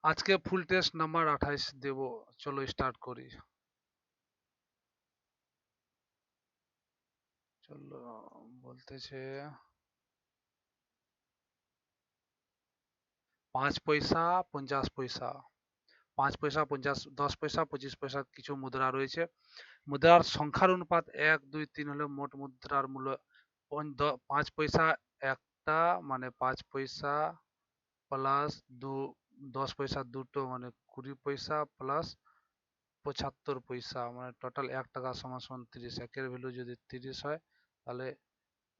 আজকে ফুল test number 28 দেব। চলো start করি। চলো বলতেছে 5 পয়সা 50 পয়সা, 5 পয়সা 50, 10 পয়সা 25 পয়সা কিছু মুদ্রা রয়েছে। মুদ্রার সংখ্যার অনুপাত 1 2 3 হলে মোট মুদ্রার মূল্য 5 পয়সা একটা, মানে 5 পয়সা প্লাস 10 পয়সা দুটো মানে 20 পয়সা প্লাস 75 পয়সা, মানে টোটাল 1 টাকা সমান সমান 30। একের ভ্যালু যদি 30 হয় তাহলে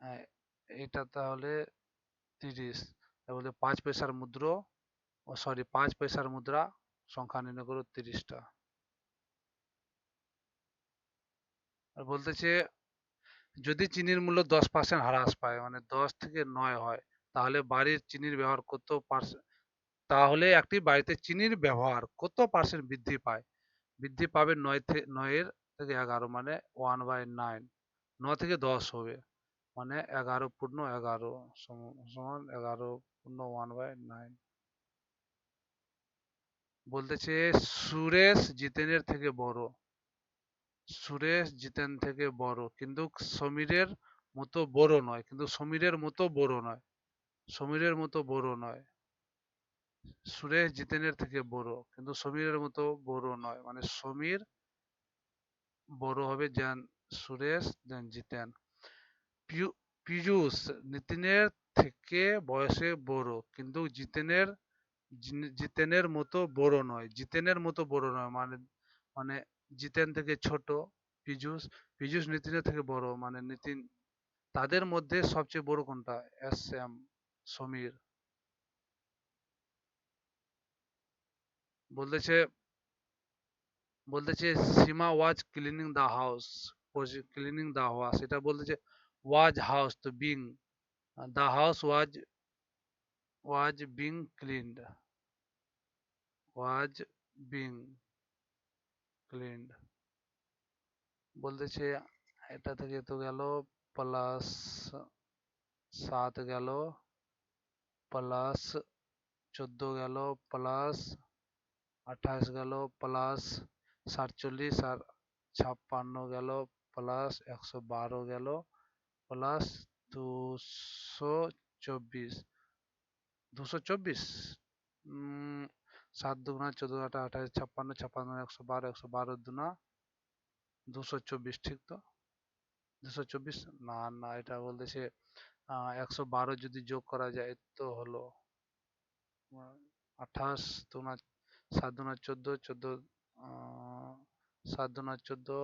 আহ, এটা তাহলে 30। তাহলে 5 পয়সার মুদ্রা, ও সরি 5 পয়সার মুদ্রা সংখ্যা নির্ণয় করো 30টা। আর বলতেছে যদি চিনির মূল্য 10% হ্রাস পায়, মানে 10 থেকে 9 হয়, তাহলে বাড়ির চিনির ব্যবহার কত পার্সেন্ট, তাহলে একটি বাড়িতে চিনির ব্যবহার কত পার্সেন্ট বৃদ্ধি পায়? বৃদ্ধি পাবে 9 থেকে 11, মানে 1/9। 9 থেকে 10 হবে, মানে 11 পূর্ণ 11 সমান 11 পূর্ণ 1/9। বলতেছে সুরেশ জিতেনের থেকে বড়, সুরেশ জিতেন থেকে বড় কিন্তু সমীরের মতো বড় নয়, কিন্তু সমীরের মতো বড় নয়, সমীরের মতো বড় নয়। সুরেশ জিতেনের থেকে বড় কিন্তু সমীরের মতো বড় নয়, মানে সমীর বড় হবে যেন সুরেশ দেন জিতেন। পীযূষ নিতিনের থেকে বয়সে বড় কিন্তু জিতেনের মতো বড় নয়, জিতেনের মতো বড় নয়, মানে মানে জিতেন থেকে ছোট পীযূষ। পীযূষ নিতিনের থেকে বড়, মানে নিতিন। তাদের মধ্যে সবচেয়ে বড় কোনটা? S M, Samir. বলতেছে বলতেছে Seema was cleaning the house, cleaning the house, এটা বলতেছে was house to being, the house was being cleaned, was being cleaned. বলতেছে এটা থেকে তো গেল প্লাস 7 গেল, প্লাস 14 গেল, প্লাস 28 গেল, প্লাস 47 আর 56 গেল, প্লাস 112 গেল, প্লাস 224, 224। 7 দুগুণা 14, 28, 56, 56, 112, 112 দুনা 224, ঠিক তো? 224 না, না, এটা বলতেছে 112 যদি যোগ করা যায় তো হলো 28 দুনা 7 দুনা 14, 14 7 দুনা 14,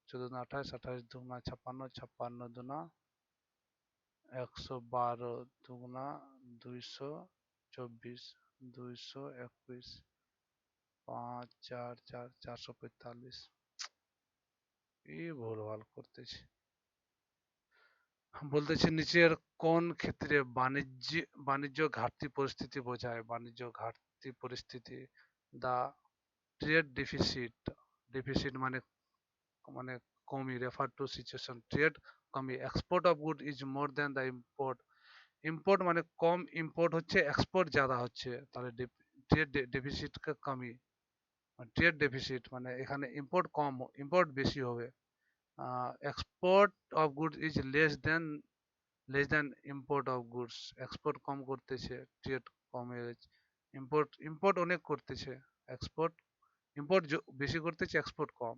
14 দুনা 28, 28 দুগুণা 56, 56 দুনা 112 দুগুণা 224, 221, 5 4 4, 445। এই ভুলভাল করতেছি। বলতেছে নিচের কোন ক্ষেত্রে বাণিজ্য ঘাটতি পরিস্থিতি বোঝায়? বাণিজ্য ঘাটতি পরিস্থিতি, দা ট্রেড ডেফিসিট, ডেফিসিট মানে মানে কমি, রেফার টু সিচুয়েশন ট্রেড কমি, export of good is more than the import, import মানে কম, ইম্পোর্ট হচ্ছে এক্সপোর্ট ज्यादा হচ্ছে, তাহলে ট্রেড ডেফিসিট কমি, ট্রেড ডেফিসিট মানে এখানে ইম্পোর্ট কম, ইম্পোর্ট বেশি হবে। Export of good is less than import of goods, export কম করতেছে, ট্রেড কমে, ইম্পোর্ট ইম্পোর্ট অনেক করতেছে, এক্সপোর্ট ইম্পোর্ট বেশি করতেছে, এক্সপোর্ট কম,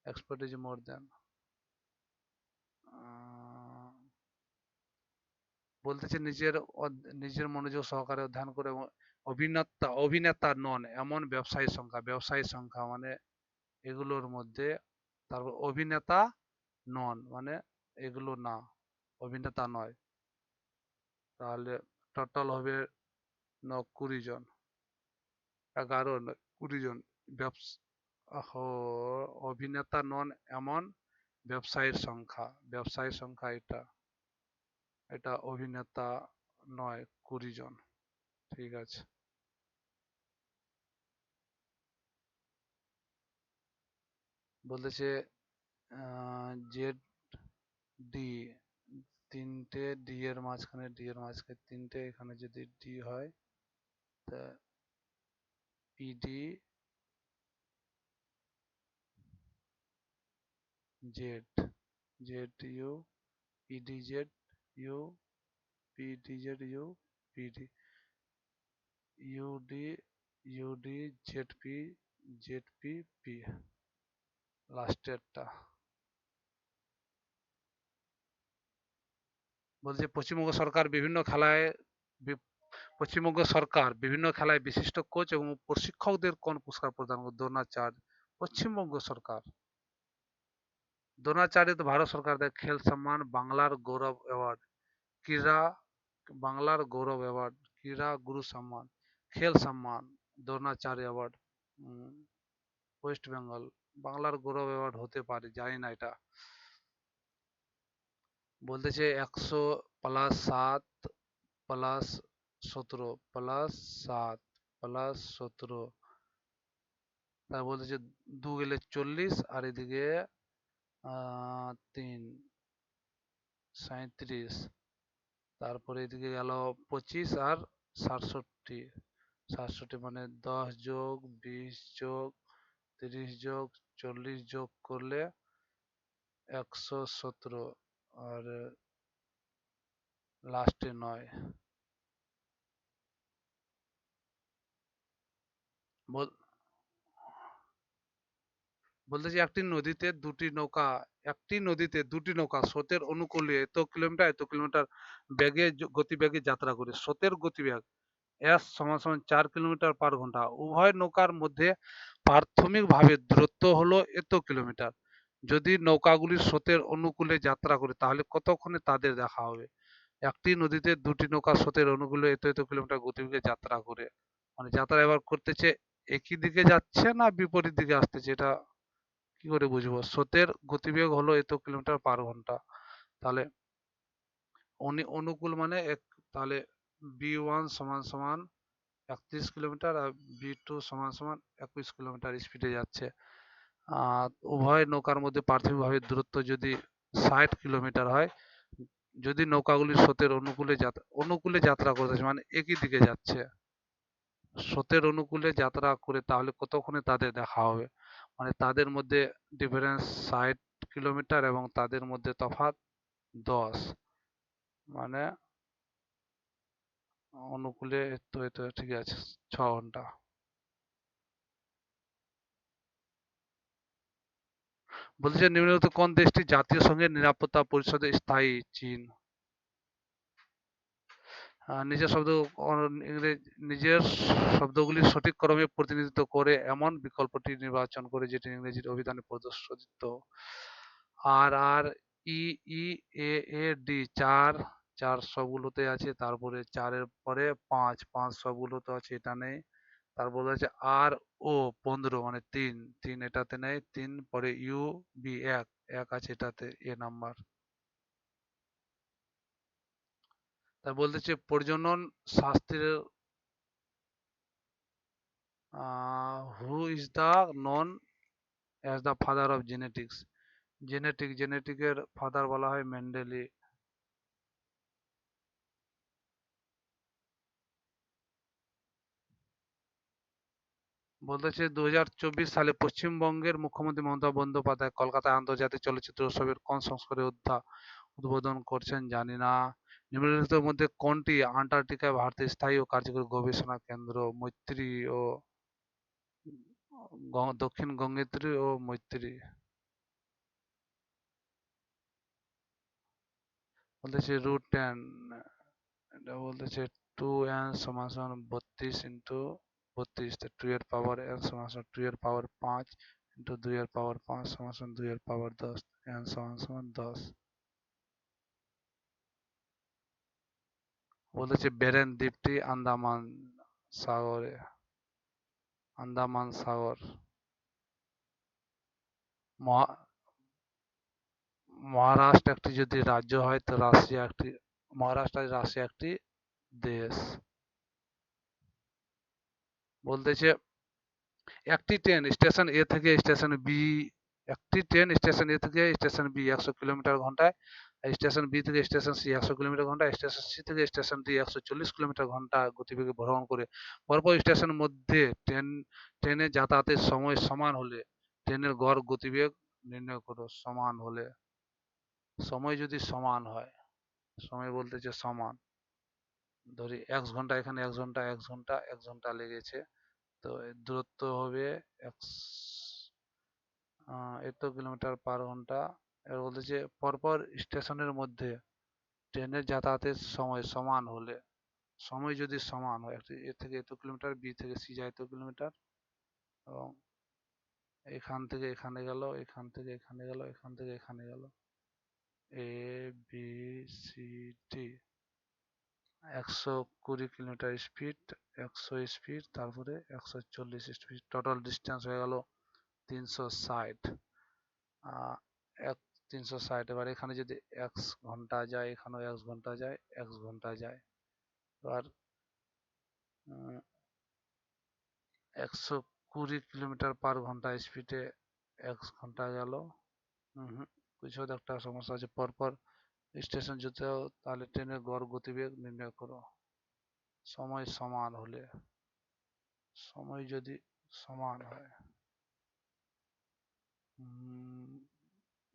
এক্সপোর্ট ইজ মোর দেন। বলতেছে নিজের মনোযোগ সহকারে অধ্যয়ন করে অভিনেতা নন এমন ব্যবসায়ী সংখ্যা মানে এগুলোর মধ্যে, তারপর অভিনেতা নন মানে এগুলো না, অভিনেতা নয়, তাহলে টোটাল হবে 20 জন, 11 নয় 20 জন। অভিনেতা নন এমন ব্যবসায়ীর সংখ্যা এটা, এটা অভিনেতা নয়, 20 জন। ঠিক আছে। বলতেছে জেড ডি, তিনটে ডি এর মাঝখানে তিনটে, এখানে যদি ডি হয় তা PD Z, Z U PD Z U PD Z U PD UD UD ZP ZP P লাস্টেরটা। বলছে পশ্চিমবঙ্গ সরকার বিভিন্ন খেলায় বিশিষ্ট কোচ এবং প্রশিক্ষকদের কোন পুরস্কার প্রদান করে? দ্রোণাচার্য। পশ্চিমবঙ্গ সরকার। দ্রোণাচার্য তো ভারত সরকার দেয়। খেল সম্মান, বাংলার গৌরব অ্যাওয়ার্ড, ক্রীড়া বাংলার গৌরব অ্যাওয়ার্ড, ক্রীড়া গুরু সম্মান, খেল সম্মান, দ্রোণাচার্য অ্যাওয়ার্ড, ওয়েস্ট বেঙ্গল। বাংলার গৌরব অ্যাওয়ার্ড হতে পারে, জানি না এটা। বলতেছে 100 + 7 + 17 + 17, তা বলতেছে 2 গেলে 40 আর এদিকে 3 37, তারপরে এদিকে গেল 25 আর 67, 67 মানে 10 যোগ 20 যোগ 30 যোগ 40 যোগ করলে 117, আর লাস্টে 9। বলতেছি একটি নদীতে দুটি নৌকা স্রোতের অনুকূলে এত কিলোমিটার এত কিলোমিটার গতিবেগে যাত্রা করে। স্রোতের গতিবেগ এস সমান সমান 4 কিলোমিটার/ঘন্টা। উভয় নৌকার মধ্যে প্রাথমিকভাবে দূরত্ব হলো এত কিলোমিটার। যদি নৌকাগুলি স্রোতের অনুকূলে যাত্রা করে তাহলে কতক্ষণে তাদের দেখা হবে? একটি নদীতে দুটি নৌকা স্রোতের অনুকূলে এত এত কিলোমিটার গতিবেগে যাত্রা করে, মানে যাত্রা এবার করতেছে একই দিকে যাচ্ছে না বিপরীত দিকে আসতেছে, এটা কি করে বুঝবো? স্রোতের গতিবেগ হলো এত কিলোমিটার/ঘন্টা। তাহলে অনুকূল মানে তাহলে বি1 সমান সমান 31 কিলোমিটার আর বি2 সমান সমান 21 কিলোমিটার স্পিডে যাচ্ছে। আর উভয় নৌকার মধ্যে পার্থিবভাবে দূরত্ব যদি 60 কিলোমিটার হয়, যদি নৌকাগুলি স্রোতের অনুকূলে যাত্রা করতেছে মানে একই দিকে যাচ্ছে, স্রোতের অনুকূলে যাত্রা করে তাহলে কতক্ষণে তাদের দেখা হবে? মানে তাদের মধ্যে ডিফারেন্স 60 কিলোমিটার এবং তাদের মধ্যে তফাৎ 10, মানে অনুকূলে তো এটা ঠিক আছে 6 ঘন্টা। বলছে নিম্নলিখিত কোন দেশটি জাতীয় সংঘের নিরাপত্তা পরিষদে স্থায়ী? চীন। নিজের শব্দ নিজের শব্দগুলির সঠিক ক্রমে প্রতিনিধিত্ব করে এমন বিকল্পটি নির্বাচন করে যেটি ইংরেজির অভিধানে প্রদর্শিত। আর আর ই ই এ এ ডি, চার, চার সবগুলোতে আছে। তারপরে চারের পরে পাঁচ, পাঁচ সবগুলোতে আছে, এটা নেই। তারপরে আছে আর ও 15 মানে তিন, তিন এটাতে নেই। তিন পরে ইউ বি এক, এক আছে এটাতে, এ নাম্বার। তা বলতেছে প্রজনন শাস্ত্রের who is the known as the father of genetics? জেনেটিকের ফাদার বলা হয় মেন্ডেলি। বলতেছে 2024 সালে পশ্চিমবঙ্গের মুখ্যমন্ত্রী মমতা বন্দ্যোপাধ্যায় কলকাতায় আন্তর্জাতিক চলচ্চিত্র উৎসবের কোন সংস্করণের উদ্বোধন করছেন? জানি না। নিম্নলিখিতের মধ্যে কোনটি আন্টার্কটিকায় ভারতের স্থায়ী ও কার্যকরী গবেষণা কেন্দ্র? মৈত্রী ও দক্ষিণ গঙ্গোত্রী ও মৈত্রী। বলতেছে √10, এটা বলতেছে 2n সমান সমান 32 ইন্টু 32, 2 এর পাওয়ার n সমান সমান 2 এর পাওয়ার 5 ইন্টু 2 এর পাওয়ার 5 সমান সমান 2 এর পাওয়ার 10, n সমান সমান 10। বলেছে বেরেন দ্বীপটি আন্দামান সাগর। মহা- মহারাষ্ট্র একটি যদি রাজ্য হয় তো রাশিয়া একটি দেশ। বলতেছে একটি ট্রেন স্টেশন এ থেকে স্টেশন বি 100 কিলোমিটার ঘন্টায় স্টেশন বি থেকে স্টেশন সি 100 কিলোমিটার ঘন্টা, স্টেশন সি থেকে স্টেশন ডি 140 কিলোমিটার ঘন্টা গতিবেগে ভ্রমণ করে পরপর স্টেশনের মধ্যে ট্রেনে যাতায়াতের সময় সমান হলে ট্রেনের গড় গতিবেগ নির্ণয় করো। সমান হলে, সময় যদি সমান হয়, সময় বলতে যে সমান, ধরি 1 ঘন্টা এখানে, 1 ঘন্টা 1 ঘন্টা 1 ঘন্টা লেগেছে, তো এর দূরত্ব হবে এত কিলোমিটার পার ঘন্টা। এর বলতে যে পরপর স্টেশনের মধ্যে ট্রেনের যাতায়াতের সময় সমান হলে, সময় যদি সমান হয়, এ থেকে এত কিলোমিটার, বি থেকে সি যায় এত কিলোমিটার, এবং এখান থেকে এখানে গেল, এখান থেকে এখানে গেল, এখান থেকে এখানে গেল, A B C D, 120 kilometre speed, 100 speed, তারপরে 140 স্পিড, টোটাল ডিস্টেন্স হয়ে গেল 360। আহ, এক 360। এবার এখানে যদি 1 ঘন্টা যায়, এখানেও 1 ঘন্টা যায়, 1 ঘন্টা যায়। এবার 120 কিলোমিটার পার ঘন্টা স্পিডে 1 ঘন্টা গেল। কিছু একটা সমস্যা আছে, পরপর স্টেশন যেতেও, তাহলে ট্রেনের গড় গতিবেগ নির্ণয় করো। সময় সমান হলে, সময় যদি সমান হয়,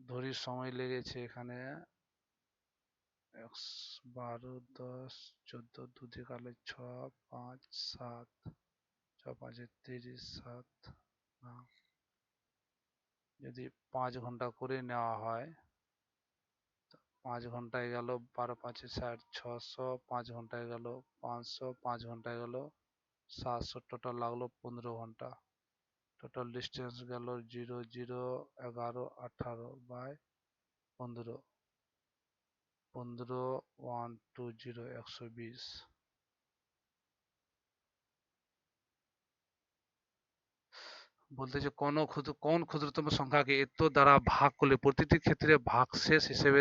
ধরি সময় লেগেছে এখানে 12, 10, 14, দুদিকে কালে 6, 5, 7, 6, 5, 30, 7, যদি 5 ঘন্টা করে নেওয়া হয়, 5 ঘন্টায় গেল 12, 5, 60, 600, 5 ঘন্টায় গেল 500, 5 ঘন্টায় গেল 700, টোটাল লাগলো 15 ঘন্টা। টোটাল ডিস্টেন্স গেল 0, 0, 11, 18 বাই 15, 15, 120, 120। বলতে যে কোন ক্ষুদ্রতম সংখ্যাকে এত দ্বারা ভাগ করলে প্রতিটি ক্ষেত্রে ভাগশেষ হিসেবে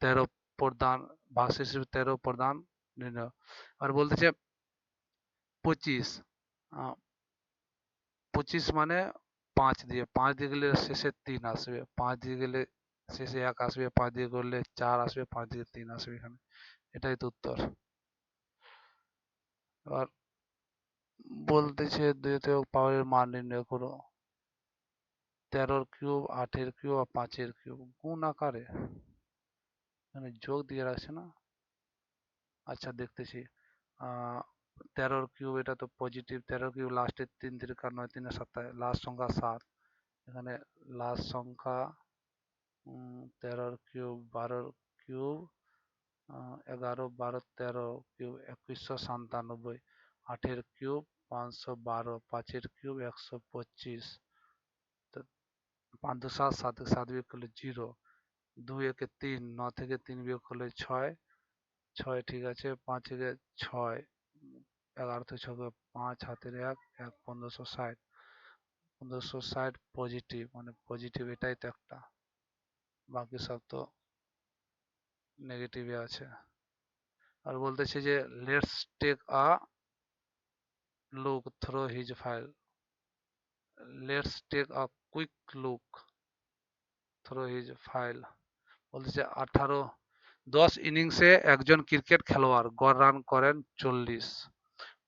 13 প্রদান, ভাগশেষ হিসেবে 13 প্রদান নির্ণয়। আর বলতেছে 25, 25 মানে 5 দিয়ে গেলে শেষে 3 আসবে, 5 দিয়ে গেলে শেষে 1 আসবে, 5 দিয়ে করলে 4 আসবে, 5 দিয়ে 3 আসবে এখানে। এটাই তো উত্তর। আর বলতেছে দ্বিতীয় পাওয়ারের মান নির্ণয় করো। 13 কিউব, 8 কিউব আর 5 কিউব গুণ আকারে, এখানে যোগ দিয়ে রাখছে না। আচ্ছা দেখতেছি। 13 কিউব, এটা তো পজিটিভ, 13 কিউব লাস্টের 3 তিরিকা 9, 3 7, লাস্ট সংখ্যা 7। এখানে লাস্ট সংখ্যা 13 cube, 12 cube, 11, 12, 13 cube 2197, 8 cube 512, 5 cube 125, 5 2 7, 7 7 বিয়োগ করলে 0, 2 একে 3, 9 থেকে 3 বিয়োগ করলে 6, 6 ঠিক আছে, 5 একে 6, 11 থেকে 6 5, হাতের 1, 1 1560, 1560 পজিটিভ, মানে পজিটিভ এটাই তো একটা, বাকি সব তো নেগেটিভে আছে। আর বলতেছে যে let's take a look through his file, let's take a quick look through his file. বলতেছে 10 ইনিংসে একজন ক্রিকেট খেলোয়াড় গড় রান করেন 40,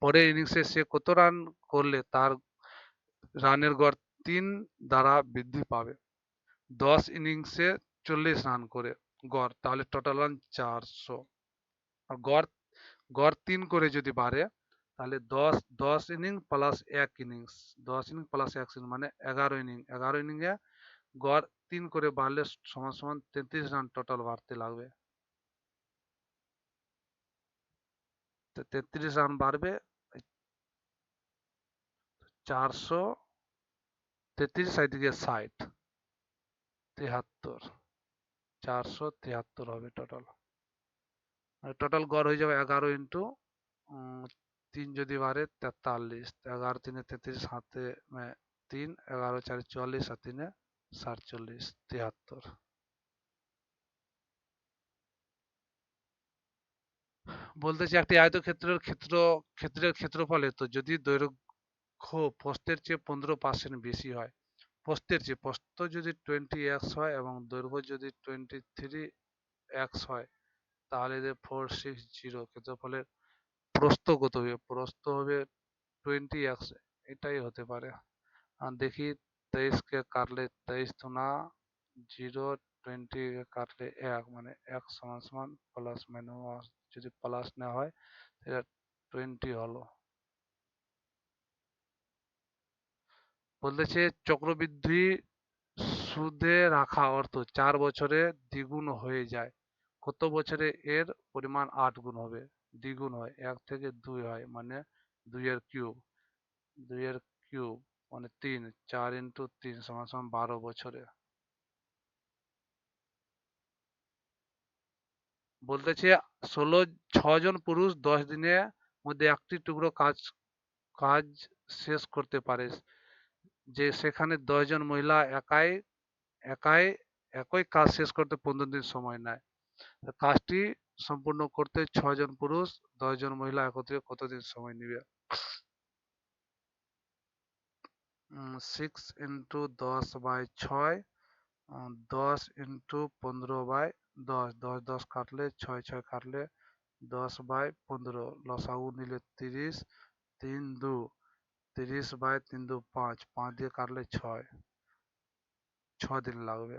পরের ইনিংসে সে কত রান করলে তার রানের গড় 3 দ্বারা বৃদ্ধি পাবে। 10 ইনিংসে 40 রান করে গড়, তাহলে টোটাল রান 400। আর গড় গড় 3 করে যদি বাড়ে, তাহলে 10 innings plus 1 innings, 10 innings plus 1 innings মানে 11 ইনিংস, 11 ইনিংসে গড় 3 করে বাড়লে সমান সমান 33 রান টোটাল বাড়তে লাগবে। তো 33 রান বাড়বে, 433 এদিকে 60, 73, 473 হবে টোটাল। টোটাল গড় হয়ে যাবে 11 ইন্টু 3 যদি বাড়ে 43, 11 3 33, হাতে 3, 11 4 44 আর 3 47, 73। বলতেছি একটি আয়তক্ষেত্রের ক্ষেত্রের ক্ষেত্রফলে তো যদি দৈর্ঘ্য প্রস্থের চেয়ে 15% বেশি হয়, প্রস্থ যদি 20x হয় এবং দৈর্ঘ্য যদি 23 এক্স হয়, তাহলে যে 460 ক্ষেত্রফলের প্রস্থ কত হবে? প্রস্থ হবে 20 এক্স, এটাই হতে পারে। আর দেখি, 23 কে কাটলে 23 দুনা 0, 20 কে কাটলে 1, মানে এক সমান সমান প্লাস মাইনাস, যদি প্লাস নেওয়া হয় এটা 20 হলো। বলতেছে চক্রবৃদ্ধি সুদে রাখা অর্থ 4 বছরে দ্বিগুণ হয়ে যায়, কত বছরে এর পরিমাণ 8 গুণ হবে? দ্বিগুণ হয়, 1 থেকে 2 হয়, মানে 2 এর কিউব। 2 এর কিউব মানে 3, 4 × 3 সমান সমান 12 বছরে। বলতেছে 6 জন পুরুষ 10 দিনের মধ্যে একটি টুকরো কাজ কাজ শেষ করতে পারে, যে সেখানে 10 জন মহিলা একাই একাই একই কাজ শেষ করতে 15 দিন সময় নেয়। কাজটি সম্পূর্ণ করতে 6 জন পুরুষ 10 জন মহিলা একত্রে কতদিন সময় নেবে? 6 × 10/6, 10 × 15/10, 10 10 কাটলে 6 6 কাটলে 10/15, লসাগু নিলে 30, 3 2, 30/3 5, 5 দিয়ে কাটলে 6, 6 দিন লাগবে।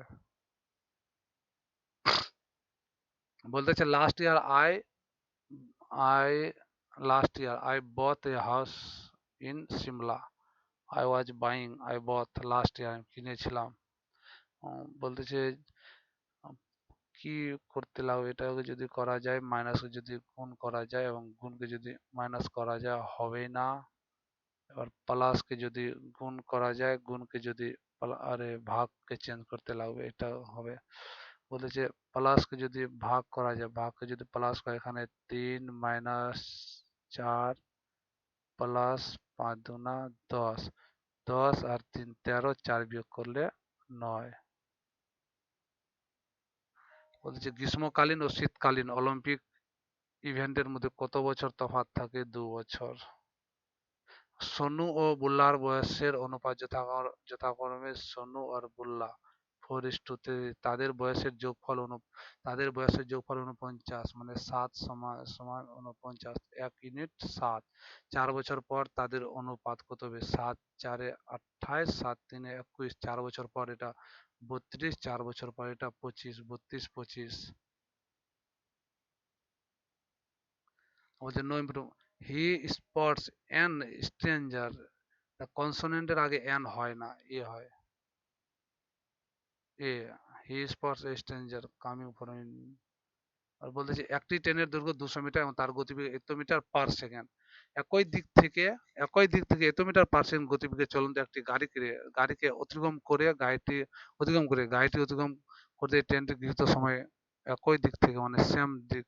বলতেছে I last year I bought a house in Shimla. I bought last year, আমি কিনেছিলাম। বলতেছে কি করতে লাগবে, এটাকে যদি করা যায় মাইনাসকে যদি গুণ করা যায় এবং গুণকে যদি মাইনাস করা যায় হবেই না। এবার প্লাসকে যদি গুণ করা যায়, গুণকে যদি আরে ভাগকে চেঞ্জ করতে লাগবে, এটা হবে। বলেছে প্লাসকে যদি ভাগ করা যায়, ভাগকে যদি প্লাস করে, এখানে 3 - 4 প্লাস 5 × 2 = 10, 10 আর 3 13, 4 বিয়োগ করলে 9। বলছে গ্রীষ্মকালীন ও শীতকালীন অলিম্পিক ইভেন্টের মধ্যে কত বছর তফাৎ থাকে? 2 বছর। সোনু ও বুল্লার বয়সের অনুপাত যথাক্রমে সোনু আর বুল্লা 4:3, তাদের বয়সের যোগফল 49, মানে 7 সমান সমান 49, 1 ইউনিট 7। 4 বছর পর তাদের অনুপাত কত হবে? 7 4 28, 7 3 21, 4 বছর পর এটা 32, 4 বছর পর এটা 25, 32 25। বলছে no improve, he spots an stranger, কনসোনেন্টের আগে অ্যান হয় না, এ হয়। A, he spots a stranger coming from. আর বলতেছে একটি ট্রেনের দৈর্ঘ্য 200 মিটার এবং তার গতিবেগ 100 মিটার/সেকেন্ড। একই দিক থেকে একই দিক থেকে 100 মিটার/সেকেন্ড গতিবেগে চলন্ত একটি গাড়িকে গাড়িটি অতিক্রম করতে ট্রেনটি গৃহীত সময় একই দিক থেকে, মানে সেম দিক,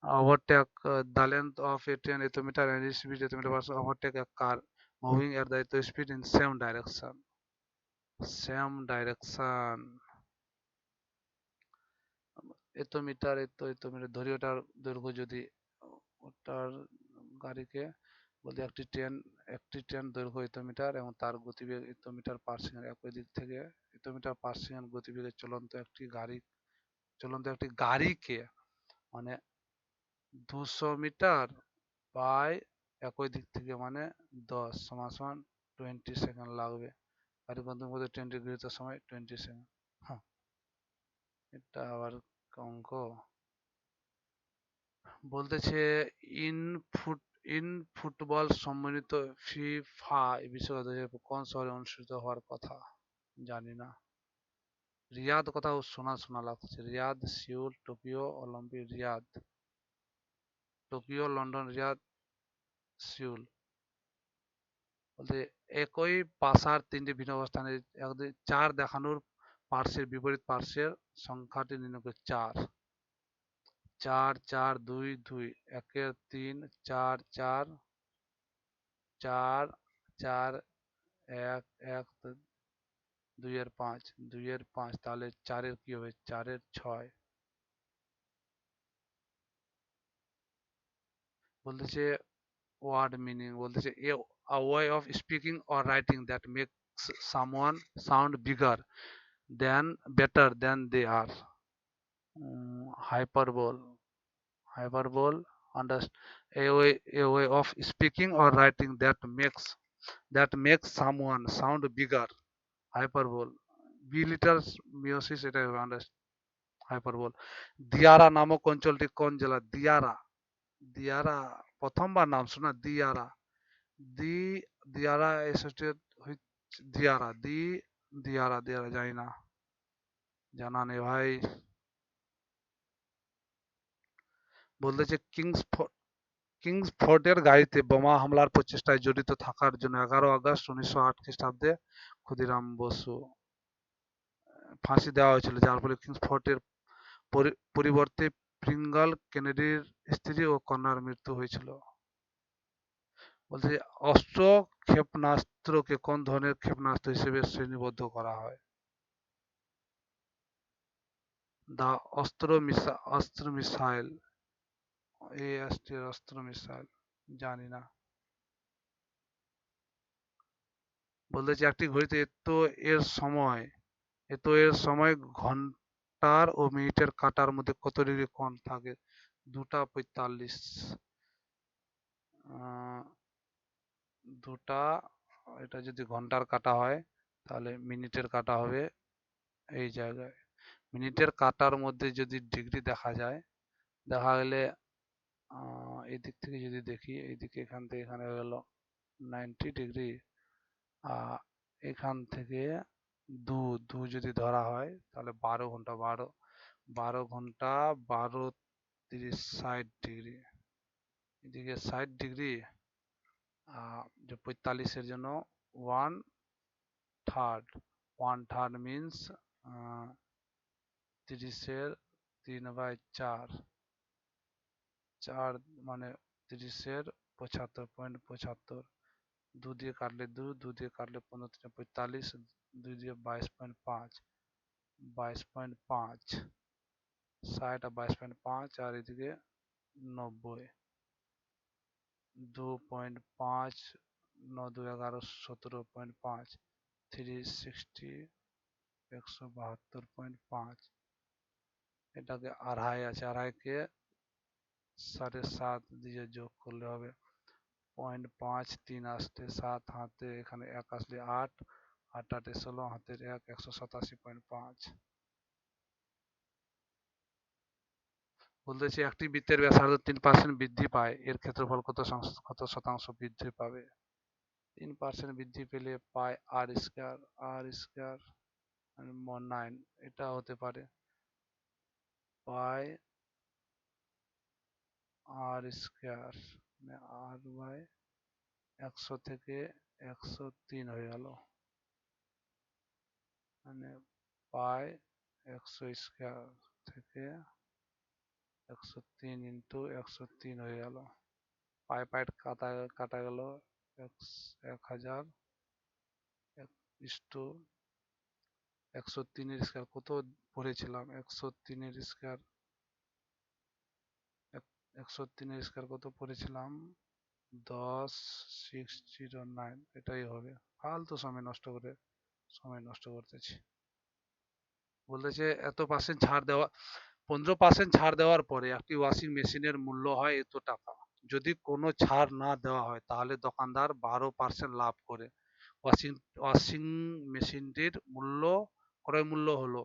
overtake the length of a train 100 meter and its speed 100 meter/second, overtake a car moving at the speed in same direction. Same direction. 100 metre ধরি, ওটার দৈর্ঘ্য যদি ওটার গাড়িকে বলতে একটি ট্রেন দৈর্ঘ্য 100 মিটার এবং তার গতিবেগ 100 মিটার/সেকেন্ড, একই দিক থেকে 100 মিটার/সেকেন্ড গতিবেগে চলন্ত একটি গাড়িকে, মানে 200 মিটার বাই একই দিক থেকে, মানে 10 সমান সমান 20 সেকেন্ড লাগবে। গাড়ি গন্তব্যের মধ্যে ট্রেনটি গৃহীত সময় 20 সেকেন্ড। হ্যাঁ, এটা আবার অঙ্ক। বলতেছে ইন ফুট ইন ফুটবল সম্মানিত ফিফা বিশ্বকাপ 2025 কোন শহরে অনুষ্ঠিত হওয়ার কথা? জানি না। রিয়াদ কোথাও শোনা শোনা লাগছে। Riyadh, Seoul, Tokyo, Olympic. Riyadh, Tokyo, London, Riyadh, Seoul. বলতে একই পাশার 3টি ভিন্ন অবস্থানে 4 দেখানোর পার্শ্বের বিপরীত পার্শ্বের সংখ্যাটি নির্ণয় করে। 4 4 4 2 2, 1 3, 4 4 4 4 1 1, 2 5, 2 5, তাহলে 4 কি হবে? 4 6। বলতেছে ওয়ার্ড মিনিং, বলতেছে a way of speaking or writing that makes someone sound better than they are. hyperbole. Hyperbole, underst a way of speaking or writing that makes someone sound bigger. Hyperbole. Biliটার meiosis এটা hyperbole. Diara নামক অঞ্চলটি কোন জেলা? দিয়ারা, দিয়ারা প্রথমবার নাম শোনা, দিয়ারা, দি Diara associated with Diara, Diara জানি না, জানা নেই ভাই। বলতেছে কিংসফোর্ডের গাড়িতে বোমা হামলার প্রচেষ্টায় জড়িত থাকার জন্য 11 আগস্ট 1908 খ্রিস্টাব্দে ক্ষুদিরাম বসু ফাঁসি দেওয়া হয়েছিল, যার ফলে কিংসফোর্ডের পরিবর্তে প্রিঙ্গল কেনেডির স্ত্রী ও কন্যার মৃত্যু হয়েছিল। বলছে অস্ত্র ক্ষেপণাস্ত্রকে কোন ধরনের ক্ষেপণাস্ত্র হিসেবে শ্রেণীবদ্ধ করা হয়? দা অস্ত্র মিসাইল, অস্ত্র মিসাইল, জানি না। বলতেছে একটি ঘড়িতে এর সময় ঘন্টার ও মিনিটের কাঁটার মধ্যে কত ডিগ্রি কোণ থাকে? 2টা 45। আহ, 2টা, এটা যদি ঘন্টার কাঁটা হয় তাহলে মিনিটের কাঁটা হবে এই জায়গায়। মিনিটের কাঁটার মধ্যে যদি ডিগ্রি দেখা যায়, দেখা গেলে এই দিক থেকে যদি দেখি, এইদিকে এখান থেকে এখানে হয়ে গেল 90 ডিগ্রি, এখান থেকে দু দু যদি ধরা হয় তাহলে 12 ঘন্টা, 12 ঘন্টা, 12 30 60 ডিগ্রি, এদিকে 60 ডিগ্রি, যে 45-এর জন্য 1/3, 1/3 মিনস 30-এর 3/4, 4 মানে 30-এর 75.75, 2 দিয়ে কাটলে 2 দিয়ে কাটলে 15 × 45, 2 দিয়ে 22.5, 22.5, 60 আর 22.5, আর এদিকে 90, 2.5, 9 2 11, 17.5, 360, 172.5, এটাকে আড়াই আছে, আড়াইকে 7.5 দিয়ে যোগ করলে হবে 0.5, 3 আসলে 7, হাতে এখানে 1 আসলে 8, 8 8 16, হাতের 1, 187.5। বলতেছি একটি বৃত্তের ব্যাসার্ধ 3% বৃদ্ধি পায়, এর ক্ষেত্রফল কত শতাংশ বৃদ্ধি পাবে? 3% বৃদ্ধি পেলে পায় আর স্কয়ার 9, এটা হতে পারে পাই আর স্কয়ার, আর 100 থেকে 103 হয়ে গেল, মানে পাই 100 স্কয়ার থেকে 103 ইন্টু 103 হয়ে গেল, পাই কাটা গেল 1000 ইস্টু 103-এর স্কয়ার কত পড়েছিলাম? 103-এর স্কয়ার 103-এর স্কয়ার কত পড়েছিলাম? 10609, এটাই হবে। ফালতু সময় নষ্ট করতেছি। বলতেছে এত পার্সেন্ট ছাড় দেওয়া 15% ছাড় দেওয়ার পরে একটি ওয়াশিং মেশিনের মূল্য হয় এত টাকা। যদি কোনো ছাড় না দেওয়া হয় তাহলে দোকানদার 12% লাভ করে। ওয়াশিং ওয়াশিং মেশিনটির ক্রয় মূল্য হলো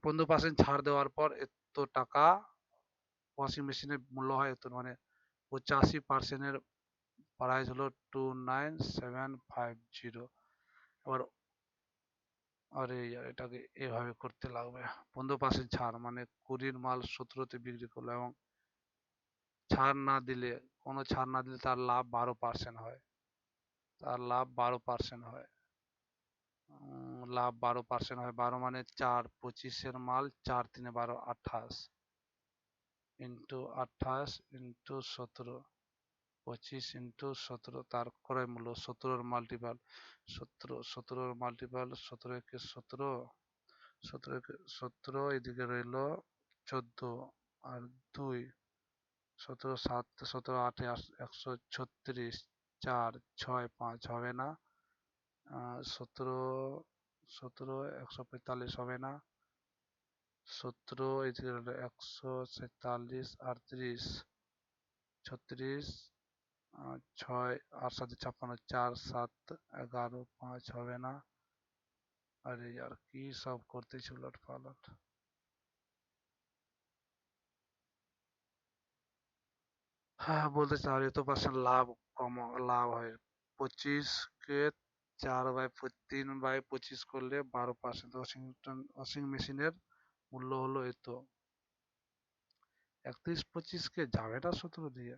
15% ছাড় দেওয়ার পর এত টাকা, ওয়াশিং মেশিনের মূল্য হয় এত, মানে 85%-এর প্রাইস হলো 29750। এবার আরে এটাকে এভাবে করতে লাগবে, 15% ছাড় মানে 20-র মাল 17-তে বিক্রি করলো, এবং কোনো ছাড় না দিলে তার লাভ 12% হয়, তার লাভ 12% হয়। লাভ 12% হয়, 12 মানে 4, 25-এর মাল 4 3 12, 28 ইন্টু 28 ইন্টু 17, 25 ইন্টু 17, তার ক্রয় মূল্য 17-র মাল্টিপাল 17 একে 17, 17 এদিকে রইল 14, আর 2, 17 7 17 8 136, 4 6 5 হবে না, 17 145 হবে না, 17 এদিকে হলো 147, 38, 36, 6 আর 7 56, 4 7 11, 5 হবে না। আরে यार কি সব করতেছি উলট পালট। হ্যাঁ বলতে চাও এত পার্সেন্ট লাভ কম লাভ হয়। 25 কে 3/25 করলে 12%। ওয়াশিং মেশিনের মূল্য হলো এত। 31-25 কে যাবে না 17 দিয়ে।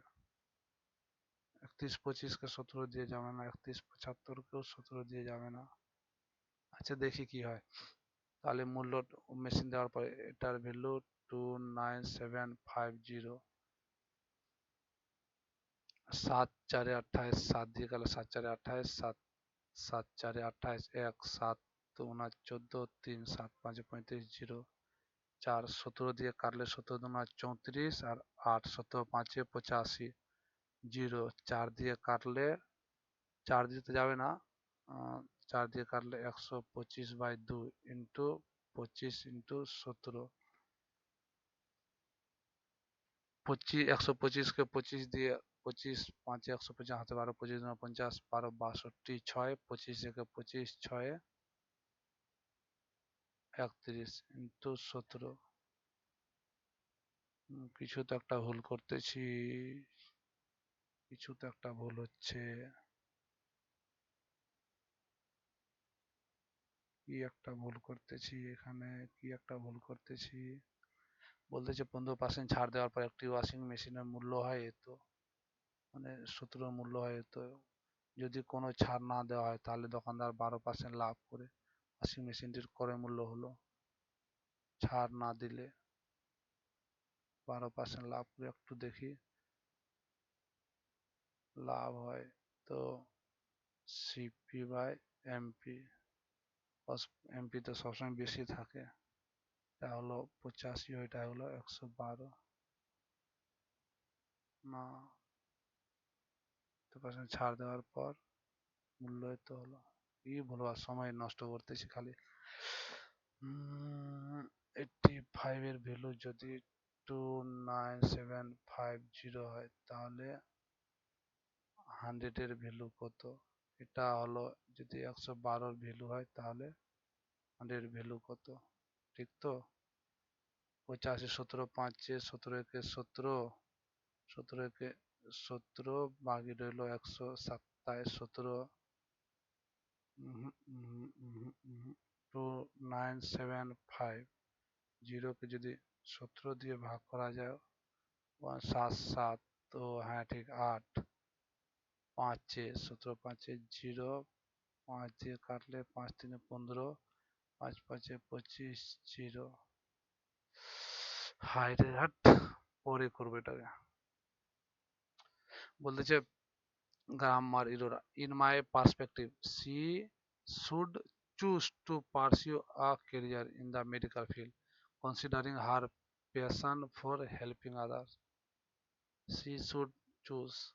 31-25 কে 17 দিয়ে যাবে না। 31-75 কেও 17 দিয়ে যাবে না। আচ্ছা দেখি কি হয়। তাহলে মূল্য মেশিন দেওয়ার পরে এটার ভ্যালু 29750। 7 4 28, 7 দিয়ে গেল 7 4 28, 7 7 4 28, 1 7 2 14, 3 7 5 35, 0 4 17 দিয়ে কাটলে 17 2 34 আর 8 17 5 85, 0 4 দিয়ে কাটলে 4 দিতে যাবে না। 4 দিয়ে কাটলে 125/2 ইন্টু 25 ইন্টু 17। 25 125 কে 25 দিয়ে 25 5 150 হাতে 12 25 9 50 12 62 6 25 একে 25 6 31 ইন্টু 17। কিছু তো একটা ভুল করতেছি। কিছু তো একটা ভুল হচ্ছে। কি একটা ভুল করতেছি এখানে। কি একটা ভুল করতেছি। বলতেছে 15% ছাড় দেওয়ার পর একটি ওয়াশিং মেশিনের মূল্য হয় এত। মানে 17 মূল্য হয় এত। যদি কোনো ছাড় না দেওয়া হয় তাহলে দোকানদার 12% লাভ করে ওয়াশিং মেশিনটির ক্রয় মূল্য হলো। ছাড় না দিলে 12% লাভ করে একটু দেখি লাভ হয় তো। সিপি বাই এমপি, এমপি তো সবসময় বেশি থাকে। এটা হলো 85, ওইটা হলো 112। না 2% ছাড় দেওয়ার পর মূল্য তো হলো। কি বলবো আর সময় নষ্ট করতেছি খালি। 85 এর ভ্যালু যদি 29750 হয় তাহলে 100 এর ভ্যালু কত? এটা হলো যদি 112 ভ্যালু হয় তাহলে 100 ভ্যালু কত? ঠিক তো? 85 17 5 17 একে 17, 17 একে 17 বাকি রইলো 127 17। 29750 কে যদি 17 দিয়ে ভাগ করা যায় 7 7, তো হ্যাঁ ঠিক 8 5 17 5 0, 5 দিয়ে কাটলে 5 3 15, 5 5 25, 0। হায় রে হাট। পরে করবো এটাকে। বলতেছে grammar error. In my perspective, she should choose to pursue a career in the medical field, considering her passion for helping others. She choose,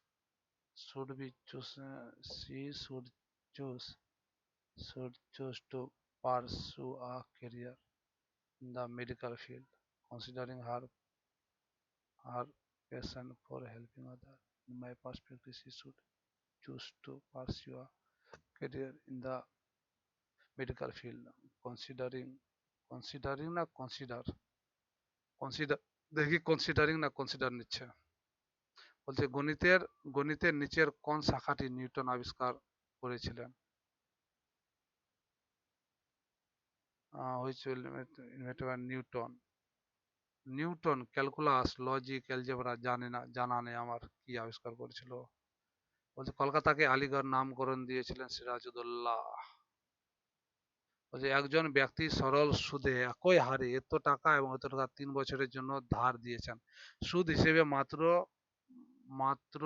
should be choose, she choose, should choose to pursue a career in the medical field, considering her passion for helping others. In my perspective, she should choose to pursue a career in the medical field, considering considering না consider consider দেখি considering না consider নিচ্ছে। বলছে গণিতের নিচের কোন শাখাটি Newton আবিষ্কার করেছিলেন? which will invented by Newton. Newton calculus logic algebra জানা নেই আমার কি আবিষ্কার করেছিল। বলছে কলকাতাকে আলিগড় নামকরণ দিয়েছিলেন সিরাজউদ্দৌলা। বলছে একজন ব্যক্তি সরল সুদে একই হারে এত টাকা এবং এত টাকা 3 বছরের জন্য ধার দিয়েছেন। সুদ হিসেবে মাত্র মাত্র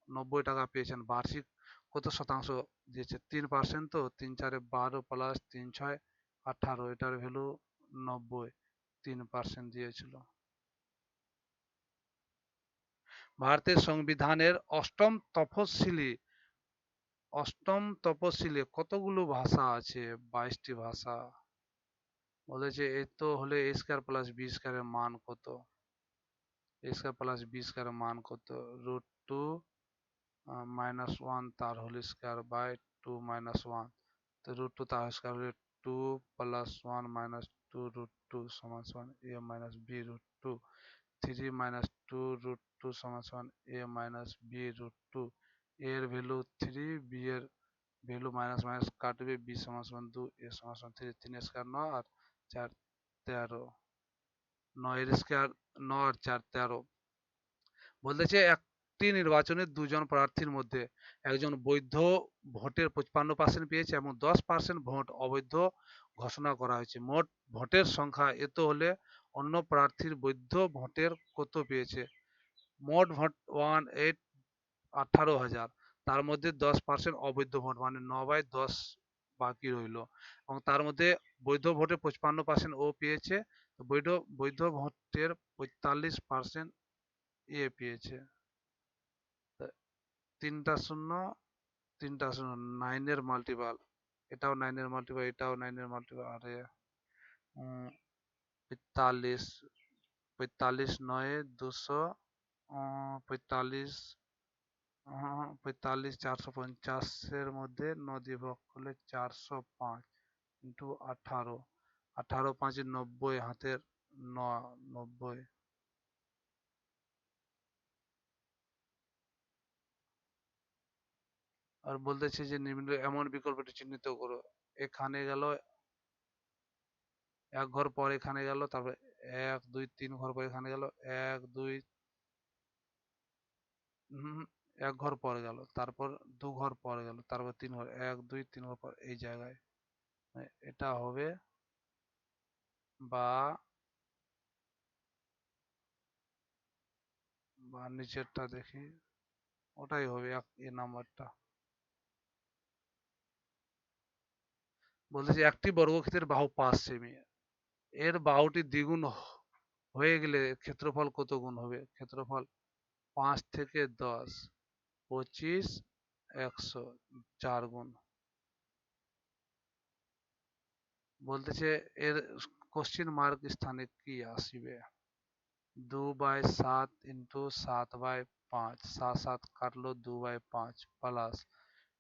90 টাকা পেয়েছেন। বার্ষিক কত শতাংশ দিয়েছে? 3%। তো 3 4 12 প্লাস 3 6 18, এটার ভ্যালু 90। 3% দিয়েছিল। ভারতের সংবিধানের অষ্টম তফসিলে কতগুলো ভাষা আছে? 22টি ভাষা। বলেছে এ তো হলে এ স্কোয়ার প্লাস বি স্কোয়ারের মান কত, এ স্কোয়ার প্লাস বি স্কোয়ারের মান কত, √2 -1 তার হোল স্কোয়ার বাই 2 - 1, তো √2 তার স্কোয়ার হলে 2 + 1 - 2 √2 = a - b √2, 3 - 2 √2 = a - b √2, এর ভ্যালু 3, b এর ভ্যালু মাইনাস মাইনাস কাটবে, b = 2, a = 3, 3 স্কোয়ার 9 আর 4 13, 9 এর স্কোয়ার 9 আর 4 13। বলতেছে একটি নির্বাচনে দুজন প্রার্থীর মধ্যে একজন বৈধ ভোটের 55% পেয়েছে এবং 10% ভোট অবৈধ ঘোষণা করা হয়েছে। মোট ভোটের সংখ্যা এত হলে অন্য প্রার্থীর বৈধ ভোটের কত পেয়েছে। মোট ভোট 18,000, তার মধ্যে 10% অবৈধ ভোট মানে 9/10 বাকি রইল, এবং তার মধ্যে বৈধ ভোটে 55% ও পেয়েছে, তো বৈধ বৈধ ভোটের 45% এ পেয়েছে। তিনটা শূন্য, তিনটা শূন্য, 9 এর মাল্টিপাল, এটাও 9 এর মাল্টিপাল, এটাও 9 এর মাল্টিপাল, আরে 45, 45 9 200, 45, 45 450 মধ্যে 9 দিয়ে ভাগ করলে 405 ইন্টু 18, 18 5 90, হাতের 90। আর বলতেছে যে নিম্ন এমন বিকল্পটি চিহ্নিত করো, এখানে গেল এক ঘর পর, এখানে গেল, তারপর 1 2 3 ঘর পর এখানে গেল, 1 2, এক ঘর পর গেল, তারপর 2 ঘর পর গেল, তারপর 3 ঘর, 1 2 3 ঘর পর এই জায়গায়, এটা হবে, বা বা নিচেরটা দেখি, ওটাই হবে এ নাম্বারটা। বলতেছে একটি বর্গক্ষেত্রের বাহু 5 সেমি, এর বাহুটি দ্বিগুণ হয়ে গেলে ক্ষেত্রফল কত গুণ হবে। ক্ষেত্রফল 5 থেকে 10, 25, 100, 4 গুণ। বলতেছে এর কোশ্চিন মার্ক স্থানে কি আসবে। 2/7 ইন্টু 7/5, 7 7 কাটলো 2/5 প্লাস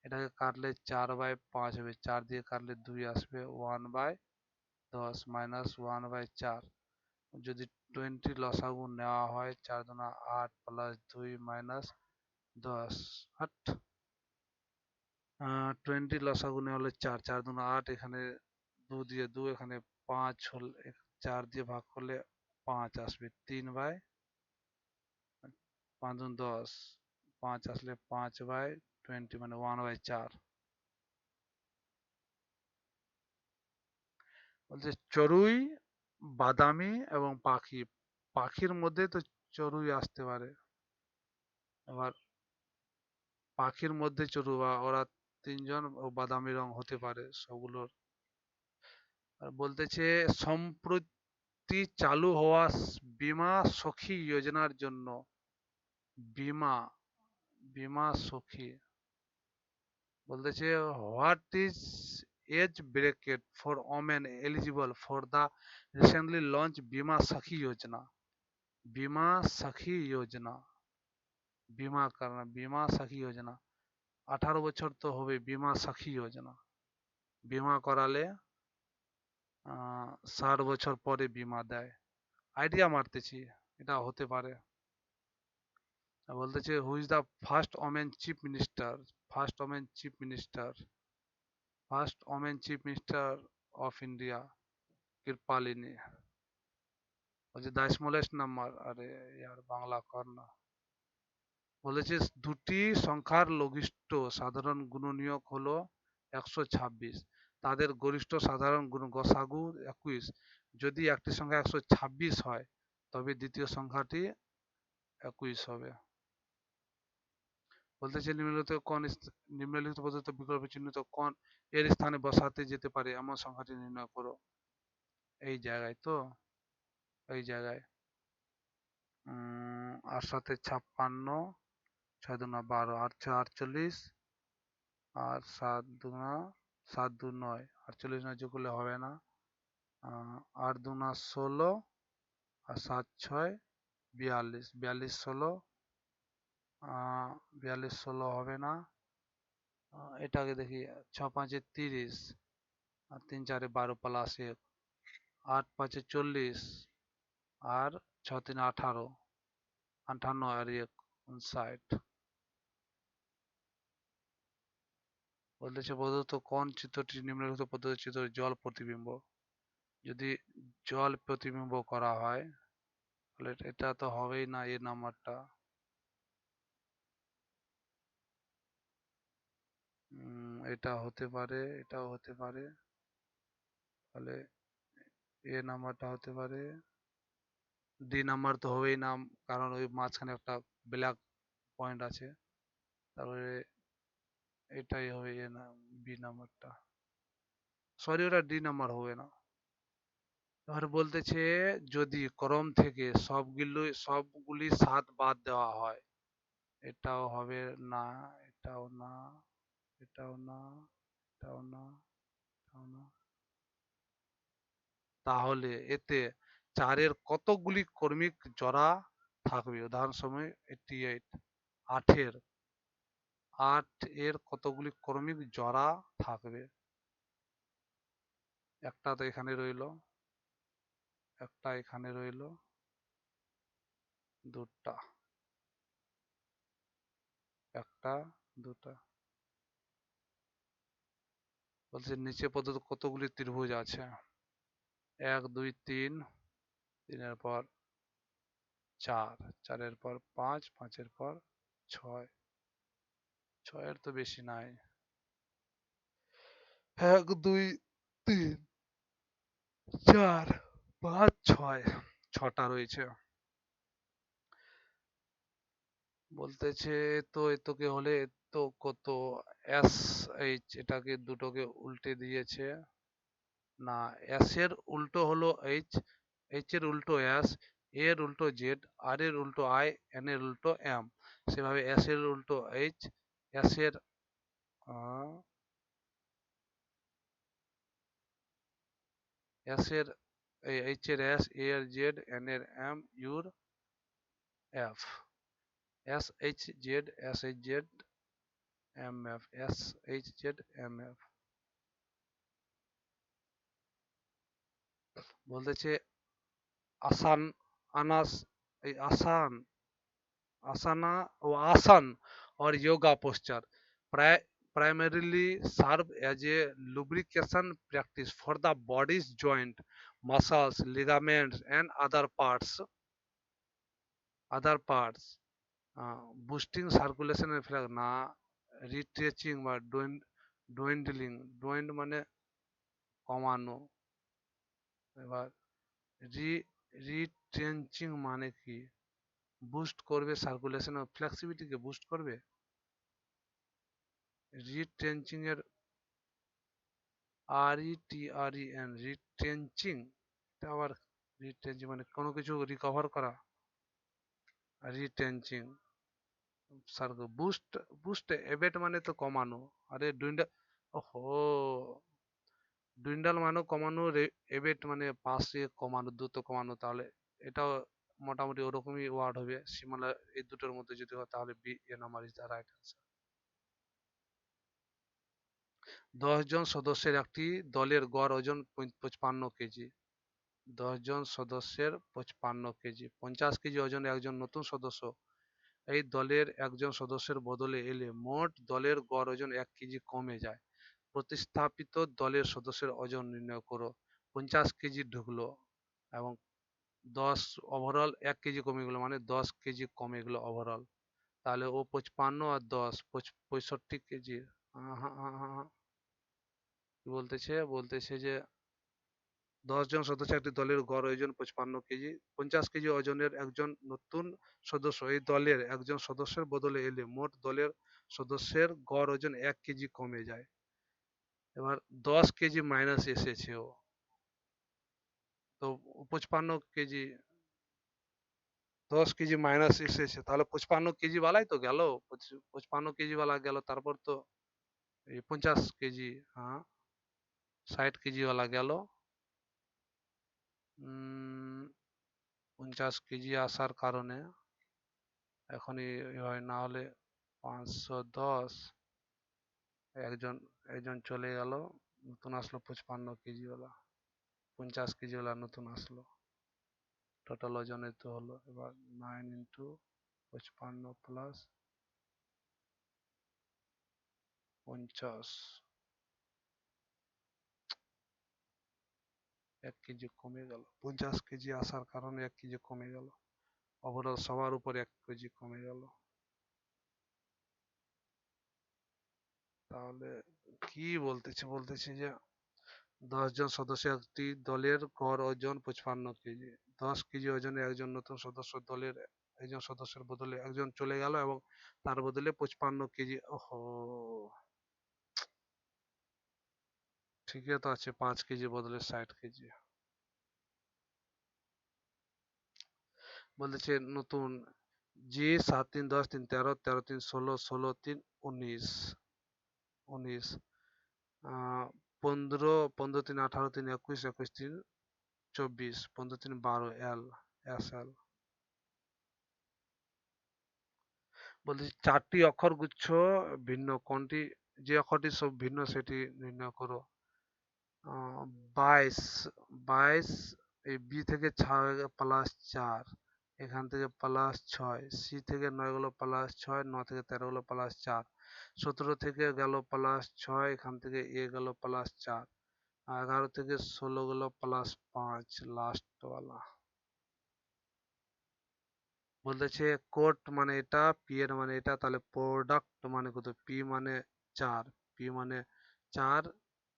এটাকে কাটলে 4/5 হবে, 4 দিয়ে কাটলে 2 আসবে, 1/10 মাইনাস 1/4। যদি 20 লসাগু নেওয়া হয়, 4 দুনা 8 প্লাস 2 মাইনাস 10, 20 লসাগু নেওয়া হলে 4, 4 দুনা 8, এখানে 2 দিয়ে 2, এখানে 5 হলে 4 দিয়ে ভাগ করলে 5 আসবে, 3/5 দুন 10, 5 আসলে 5/20 মানে 1/4। বলছে চড়ুই, বাদামি এবং পাখি, পাখির মধ্যে তো চড়ুই আসতে পারে, আবার পাখির মধ্যে চড়ুই বা ওরা তিনজন ও বাদামি রং হতে পারে সবগুলোর। আর বলতেছে সম্প্রতি চালু হওয়া বীমা সখী যোজনার জন্য, বীমা বীমা সখী, বলতেছে what is age bracket for women eligible for the recently launch Bima Sakhi योजना। বীমা সখী योजना, বীমা কারণ বীমা সখী योजना 18 বছর তো হবে, বীমা সখী योजना বীমা করালে 60 বছর পরে বীমা দেয়। আইডিয়া মারতেছি, এটা হতে পারে। বলতেছে হু is the first women chief minister, first women chief minister, first women chief minister of India, Kripalani. বলছে দ্য স্মলেস্ট নাম্বার, আরে ইয়ার বাংলা কর না। বলেছে দুটি সংখ্যার লঘিষ্ঠ সাধারণ গুণনীয়ক হলো 126, তাদের গরিষ্ঠ সাধারণ গুণ গসাগু 21, যদি একটি সংখ্যা 126 হয় তবে দ্বিতীয় সংখ্যাটি 21 হবে। বলতেছে নিম্নলিখিত পদ্ধতিতে বিকল্প চিহ্নিত কোন এর স্থানে বসাতে যেতে পারে এমন সংখ্যাটি নির্ণয় করো। এই জায়গায় তো, এই জায়গায় 8 7 56, 6 দুনা 12, 8 6 48, আর 7 দুনা 7 2 9, 48 9 যোগ করলে হবে না, আট দুনা 16, আর 7 6 42, 42 16 হবে না। এটাকে দেখি, 6 5 30, আর 3 4 12 প্লাস 1, 8 5 40, আর 6 3 18, 58 আর 1 59। বলতেছে প্রদত্ত কোন চিত্রটি নিম্নলিখিত পদ্ধতির চিত্র জল প্রতিবিম্ব। যদি জল প্রতিবিম্ব করা হয় তাহলে এটা তো হবেই না, এ নাম্বারটা। এটা হতে পারে, এটাও হতে পারে, তাহলে এ নাম্বারটা হতে পারে। ডি নাম্বার তো হবেই না, কারণ ওই মাঝখানে একটা ব্ল্যাক পয়েন্ট আছে। তারপরে এটাই হবে এ না, বি নাম্বারটা। সরি, ওটা ডি নাম্বার হবে না। এবার বলতেছে যদি ক্রম থেকে সবগুলি 7 বাদ দেওয়া হয়। এটাও হবে না, এটাও না, এটাও না, এটাও না, এটাও না। তাহলে এতে 4-এর কতগুলি ক্রমিক জোড়া থাকবে? উদাহরণস্বরূপ 88। 8-এর 8-এর কতগুলি ক্রমিক জোড়া থাকবে? একটা তো এখানে রইলো, একটা এখানে রইলো, দুটা, একটা, দুটা। বলছে নিচে প্রদত্ত কতগুলি ত্রিভুজ আছে? 1 2 3, 3-এর পর 4, 4-এর পর 5, 5-এর পর 6, 6-এর তো বেশি নাই। 1 2 3 4 5 6, 6টা রয়েছে। বলতেছে তো এতকে হলে তো কত, এস এইচ, এটাকে দুটোকে উল্টে দিয়েছে না। এস এর উল্টো হলো এইচ, এইচ এর উল্টো এস, এর উল্টো জেড, আর এর উল্টো আই, এন এর উল্টো এম। সেভাবে এস এর উল্টো এইচ, এস এর এস এর এইচ এর এস, এ এর জেড, এন এর এম, ইউর F. S H Z, S H Z, M F, S H Z, M F. বলতেছে আসান, আনাস, এই আসান, asana or asan or yoga posture primarily serve as a lubrication practice for the body's joint, muscles, ligaments and other parts, boosting circulation and না, রিট্রেচিং বা ডোয়েন্ডলিং, ডোয়েন্ড মানে কমানো। এবার রি রিট্রেঞ্চিং মানে কি? বুস্ট করবে সার্কুলেশন ও ফ্লেক্সিবিলিটিকে বুস্ট করবে। রিট্রেঞ্চিং এর RETREN, রিট্রেঞ্চিং, এটা আবার রিট্রেঞ্চিং মানে কোনো কিছু রিকভার করা। রিট্রেঞ্চিং সার্কুল বুস্ট, বুস্ট এবেট মানে তো কমানো। আরে ডুইন্ডাল, ওহো, ডুইন্ডাল মানে কমানো, এবেট মানে পাশে কমানো, দ্রুত কমানো। তাহলে এটাও মোটামুটি ওরকমই ওয়ার্ড হবে, সিমিলার। এই দুটোর মধ্যে যদি হয় তাহলে B A number is the right answer. 10 জন সদস্যের একটি দলের গড় ওজন 55 কেজি। 10 জন সদস্যের 55 কেজি। 50 কেজি ওজনের একজন নতুন সদস্য এই দলের একজন সদস্যের বদলে এলে মোট দলের গড় ওজন 1 কেজি কমে যায়। প্রতিস্থাপিত দলের সদস্যের ওজন নির্ণয় করো। 50 কেজি ঢুকলো এবং 10 ওভারঅল 1 কেজি কমে গেলো, মানে 10 কেজি কমে গেলো ওভারঅল। তাহলে ও 55 আর 10 65 কেজি। হ্যাঁ হ্যাঁ হ্যাঁ হ্যাঁ, কি বলতেছে? বলতেছে যে 10 জন সদস্য একটি দলের গড় ওজন 55 কেজি। 50 কেজি ওজনের একজন নতুন সদস্য এই দলের একজন সদস্যের বদলে এলে মোট দলের সদস্যের গড় ওজন 1 কেজি কমে যায়। এবার 10 কেজি মাইনাস এসেছে ও, তো 55 কেজি, 10 কেজি মাইনাস এসেছে, তাহলে 55 কেজি বালাই তো গেল। 55 কেজি বালা গেল, তারপর তো এই 50 কেজি, হ্যাঁ 60 কেজি ওয়ালা গেল। উম, 50 কেজি আসার কারণে এখনই হয়, না হলে 510, একজন একজন চলে গেল, নতুন আসলো 55 কেজি ওলা, 50 কেজি ওলা নতুন আসলো, টোটাল ওজনে তো হলো। এবার 9 × 55 প্লাস 50, 1 কেজি কমে গেল, 50 কেজি আসার কারণে 1 কেজি কমে গেল, ওভারঅল সবার উপর 1 কেজি কমে গেল। তাহলে কি বলতেছে যে 10 জন সদস্য একটি দলের গড় ওজন 55 কেজি। 10 কেজি ওজনে একজন নতুন সদস্য দলের একজন সদস্যের বদলে একজন চলে গেল এবং তার বদলে 55 কেজি। ওহো, ঠিকই তো আছে, 5 কেজি বদলে 60 কেজি। বলতেছে নতুন জি 7 3 10 3 13 13 3 16 16 3 19 19 15 15 3 18 3 21 21 3 24 15 3 12 এল এস এল। বলতেছি 4টি অক্ষর গুচ্ছ ভিন্ন কোনটি, যে অক্ষরটি সব ভিন্ন সেটি নির্ণয় করো। 22, 22, এই বি থেকে 6 প্লাস 4, এখান থেকে +6, সি থেকে 9 গেল +6, 9 থেকে 13 গেল +4, 17 থেকে গেল +6, এখান থেকে এ গেল +4, 11 থেকে 16 গেল +5, লাস্ট ওয়ালা। বলতেছে কোট মানে এটা, পি এর মানে এটা, তাহলে প্রোডাক্ট মানে কত, পি মানে 4, পি মানে 4,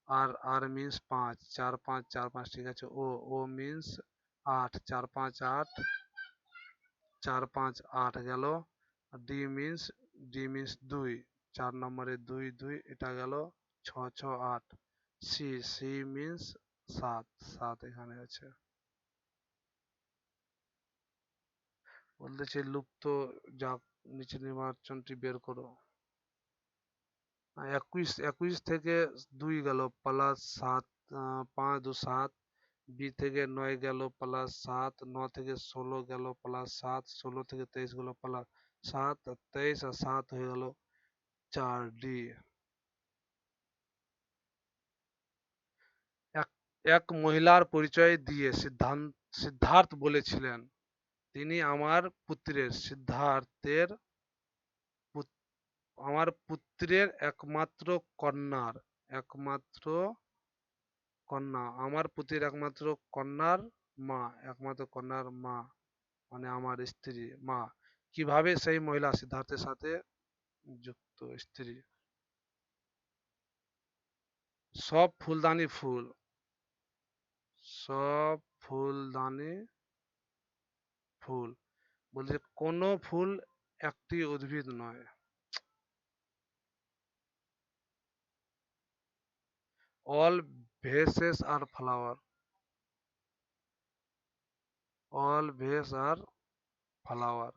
আর আর মিন্স 5, 4 5 4 5, ঠিক আছে। ও ও মিন্স 8, 4 5 8, 4 5 8 গেল। ডি মিন্স 2, 4 নম্বরে 2 2, এটা গেল 6 6 8। সি সি মিন্স 7 7 এখানে আছে। বলতেছে লুপ্ত যাক নিচে নির্বাচনটি বের করো। 21, 21 থেকে 2 গেল +7, 5 2 7, বি থেকে 9 গেল +7, 9 থেকে 16 গেল +7, 16 থেকে 23 গেল +7, 23 আর 7 হয়ে গেল 4 ডি। এক এক মহিলার পরিচয় দিয়ে সিদ্ধার্থ বলেছিলেন, তিনি আমার পুত্রের সিদ্ধার্থের আমার পুত্রের একমাত্র কন্যার একমাত্র কন্যা, আমার পুত্রের একমাত্র কন্যার মা, একমাত্র কন্যার মা মানে আমার স্ত্রী মা। কিভাবে সেই মহিলা সিদ্ধার্থের সাথে যুক্ত স্ত্রী। সব ফুলদানি ফুল, সব ফুলদানি ফুল। বলছে কোন ফুল একটি উদ্ভিদ নয়। All vases are flower, all vase are flower,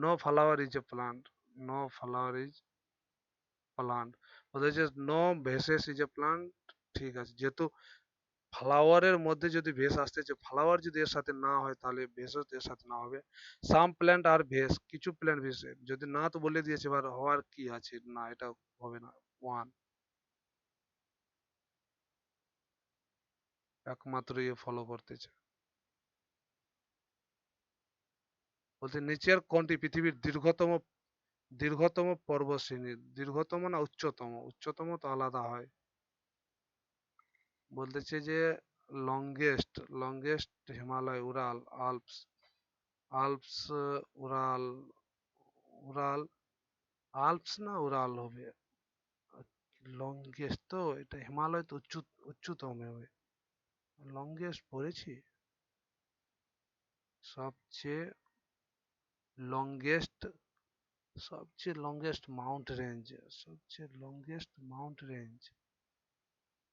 no flower is a plant, no flower is plant. বলছে no vases is a plant, ঠিক আছে, যেহেতু ফ্লাওয়ারের মধ্যে যদি ভেস আসতেছে, ফ্লাওয়ার যদি এর সাথে না হয় তাহলে ভেসও এর সাথে না হবে। সাম প্ল্যান্ট আর ভেস, কিছু প্ল্যান্ট ভেসে, যদি না তো বলে দিয়েছে, এবার হওয়ার কি আছে, না এটা হবে না। ওয়ান, একমাত্র ইয়ে ফলো করতেছে। বলছে নিচের কোনটি পৃথিবীর দীর্ঘতম পর্বতশ্রেণী, দীর্ঘতম না উচ্চতম, উচ্চতম তো আলাদা হয়। বলতেছে যে longest, longest Himalaya, Ural, Alps, Alps, Ural, Ural, Alps না উরাল হবে। লংগেস্ট তো এটা হিমালয় তো উচ্চতম হবে। লংগেস্ট পড়েছি, সবচেয়ে লংগেস্ট, সবচেয়ে লংগেস্ট মাউন্ট রেঞ্জ, সবচেয়ে লংগেস্ট মাউন্ট রেঞ্জ,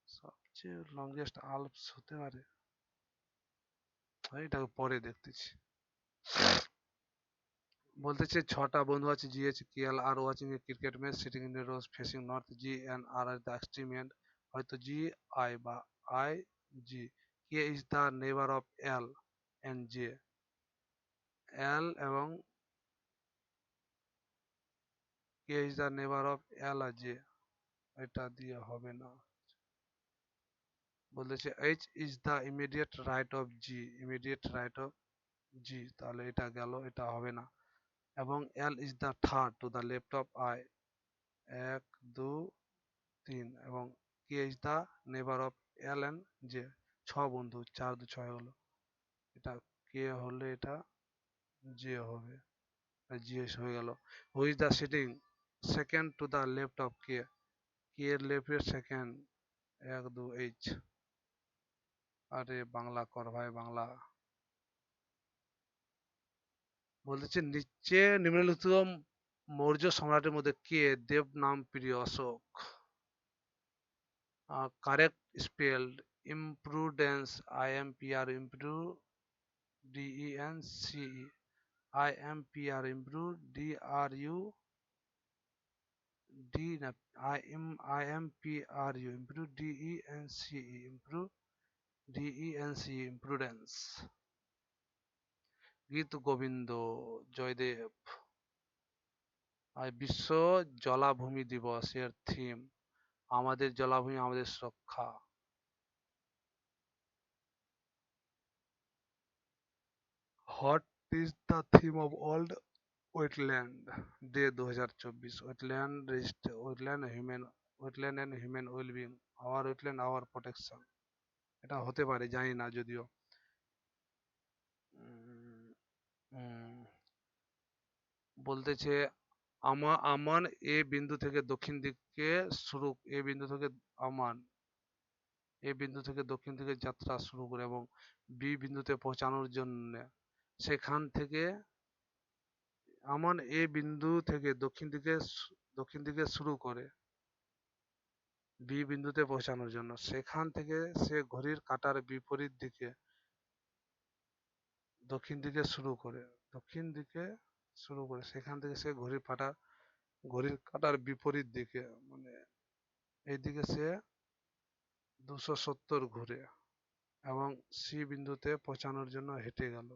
সবচেয়ে লংগেস্ট আল্পস হতে পারে। এটাকে পরে দেখতেছি। বলতেছে 6টা বন্ধু আছে, GH KL are watching a cricket match sitting in a row facing north, G and R are the extreme end, হয়তো জি আই বা I G. K is the neighbour of L and J? L এবং K is the neighbour of L আর J, এটা দিয়ে হবে না। বলেছে H is the immediate right of G, immediate right of G, তাহলে এটা গেল, এটা হবে না। এবং L is the third to the left of I, 1 2 3। এবং K is the neighbour of L and J, 6 বন্ধু, 4 2 6 হলো। এটা কে হলে এটা জে হবে, জিএস হয়ে গেল। Who is the sitting second to the left of K, K এর লেফটের সেকেন্ড, 1 2 এইচ। আরে বাংলা কর ভাই বাংলা। বলতেছে নিচে নিম্নলিখিত মৌর্য সম্রাটের মধ্যে কে দেব নাম প্রিয়? Ashok. Correct spelled imprudence, IMPR improve, DENCE, IMPR improve, DRU D না, IMPRU improve, DENCE improve, DENCE imprudence. Gita Govinda, Joydeb. আর বিশ্ব জলাভূমি দিবস এর থিম আমাদের জলাভূমি আমাদের সুরক্ষা। What is the theme of World Wetland Day 2024? Wetland register, wetland and human wellbeing, our wetland our protection. এটা হতে পারে, জানি না যদিও। উম, উম, বলতেছে আমান এ বিন্দু থেকে দক্ষিণ দিকে শুরু, এ বিন্দু থেকে আমান এ বিন্দু থেকে দক্ষিণ দিকে যাত্রা শুরু করে এবং বি বিন্দুতে পৌঁছানোর জন্য সেখান থেকে আমান এ বিন্দু থেকে দক্ষিণ দিকে শুরু করে বি বিন্দুতে পৌঁছানোর জন্য সেখান থেকে সে ঘড়ির কাঁটার বিপরীত দিকে দক্ষিণ দিকে শুরু করে দক্ষিণ দিকে শুরু করে সেখান থেকে সে ঘড়ির কাঁটার বিপরীত দিকে, মানে এইদিকে সে 270 ঘুরে এবং সি বিন্দুতে পৌঁছানোর জন্য হেঁটে গেল।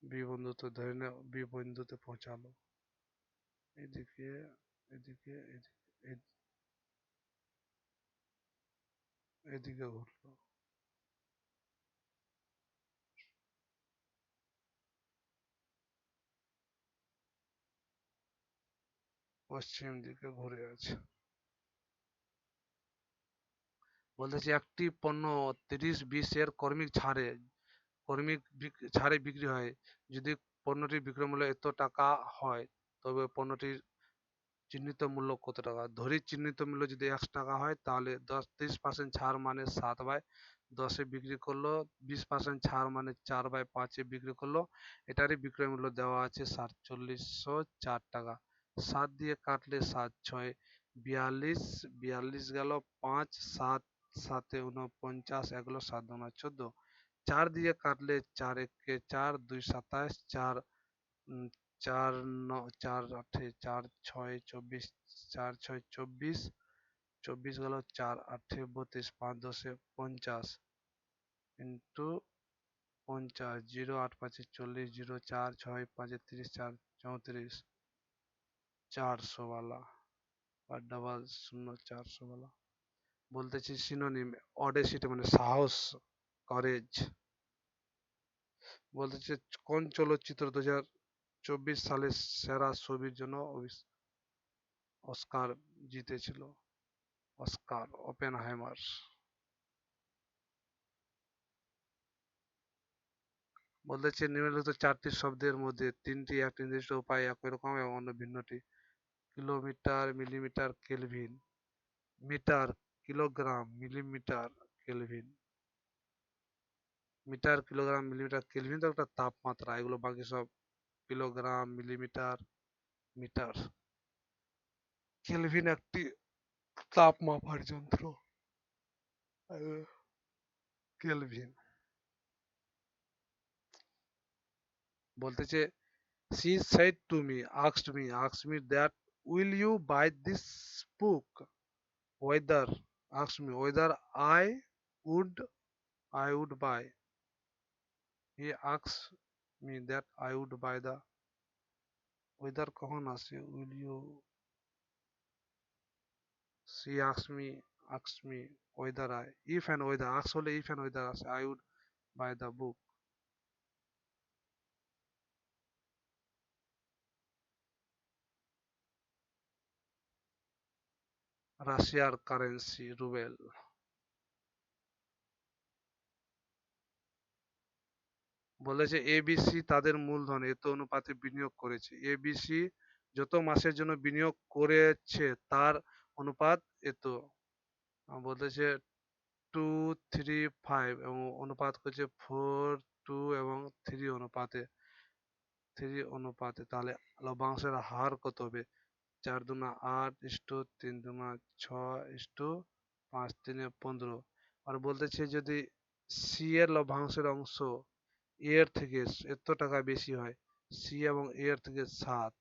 বি বিন্দুতে ধরে নে বি বিন্দুতে পৌঁছালো, এদিকে এদিকে এদিকে এদিকে ঘুরলো, পশ্চিম দিকে ঘুরে আছে। বলতেছে একটি পণ্য 30-20 এর কর্মিক ছাড়ে বিক্রি হয়। যদি পণ্যটির বিক্রয় মূল্য এত টাকা হয় তবে পণ্যটির চিহ্নিত মূল্য কত টাকা? ধরি চিহ্নিত মূল্য যদি 100 টাকা হয় তাহলে 30% ছাড় মানে 7/10 বিক্রি করলো, 20% ছাড় মানে 4/5 বিক্রি করলো। এটারই বিক্রয় মূল্য দেওয়া আছে 4704 টাকা। 7 দিয়ে কাটলে 7 6 42, 42 গেল 5, 7 7 49, এগুলো 7 2 14। 4 দিয়ে কাটলে 4 1 4, 2 27, 4 উম, 4 4 8 4 6 24, 4 6 24, 24 গেল 4 8 32, 5 10 50 ইন্টু 50, 0 8 5 40, 0 4 6 5 30, 4 34, 400 वाला আর ডাবল শূন্য 400 वाला। বলতেছি সিনোনিম, অডেসিটি মানে সাহস, করেজ। বলতেছে কোন চলচ্চিত্র 2024 সালে সেরা ছবির জন্য অস্কার জিতেছিল? Oscar, Oppenheimer. বলতেছে নিম্নলিখিত 4টি শব্দের মধ্যে 3টি একটি নির্দিষ্ট উপায়ে একই রকম এবং অন্য ভিন্নটি। Kilometre, millimetre, kelvin. Metre, kilogram, millimetre, kelvin. Metre, kilogram, millimetre, kelvin তো একটা তাপমাত্রা, এগুলো বাকি সব কিলোগ্রাম, মিলিমিটার, মিটার। কেলভিন একটি তাপ মাপার যন্ত্র। কেলভিন। বলতেছে she said to me, asked me that will you buy this book? Whether asked me whether would I would buy. He asked me that I would buy the weather কখন আসে will you she asked me whether I if and whether ask হলে if and whether আসে I would buy the book. রাশিয়ার currency Rubel. বলেছে ABC তাদের মূলধন এত অনুপাতে বিনিয়োগ করেছে। এবিসি যত মাসের জন্য বিনিয়োগ করেছে তার অনুপাত এত। বলতেছে 2:3:5 এবং অনুপাত করছে 4:2 এবং 3 অনুপাতে তাহলে লভ্যাংশের হার কত হবে? 4 দুনা 8 3 দুনা 6 5 3 15। আর বলতেছে যদি সি এর লভ্যাংশের অংশ এ এর থেকে এত টাকা বেশি হয়, সি এবং এ এর থেকে 7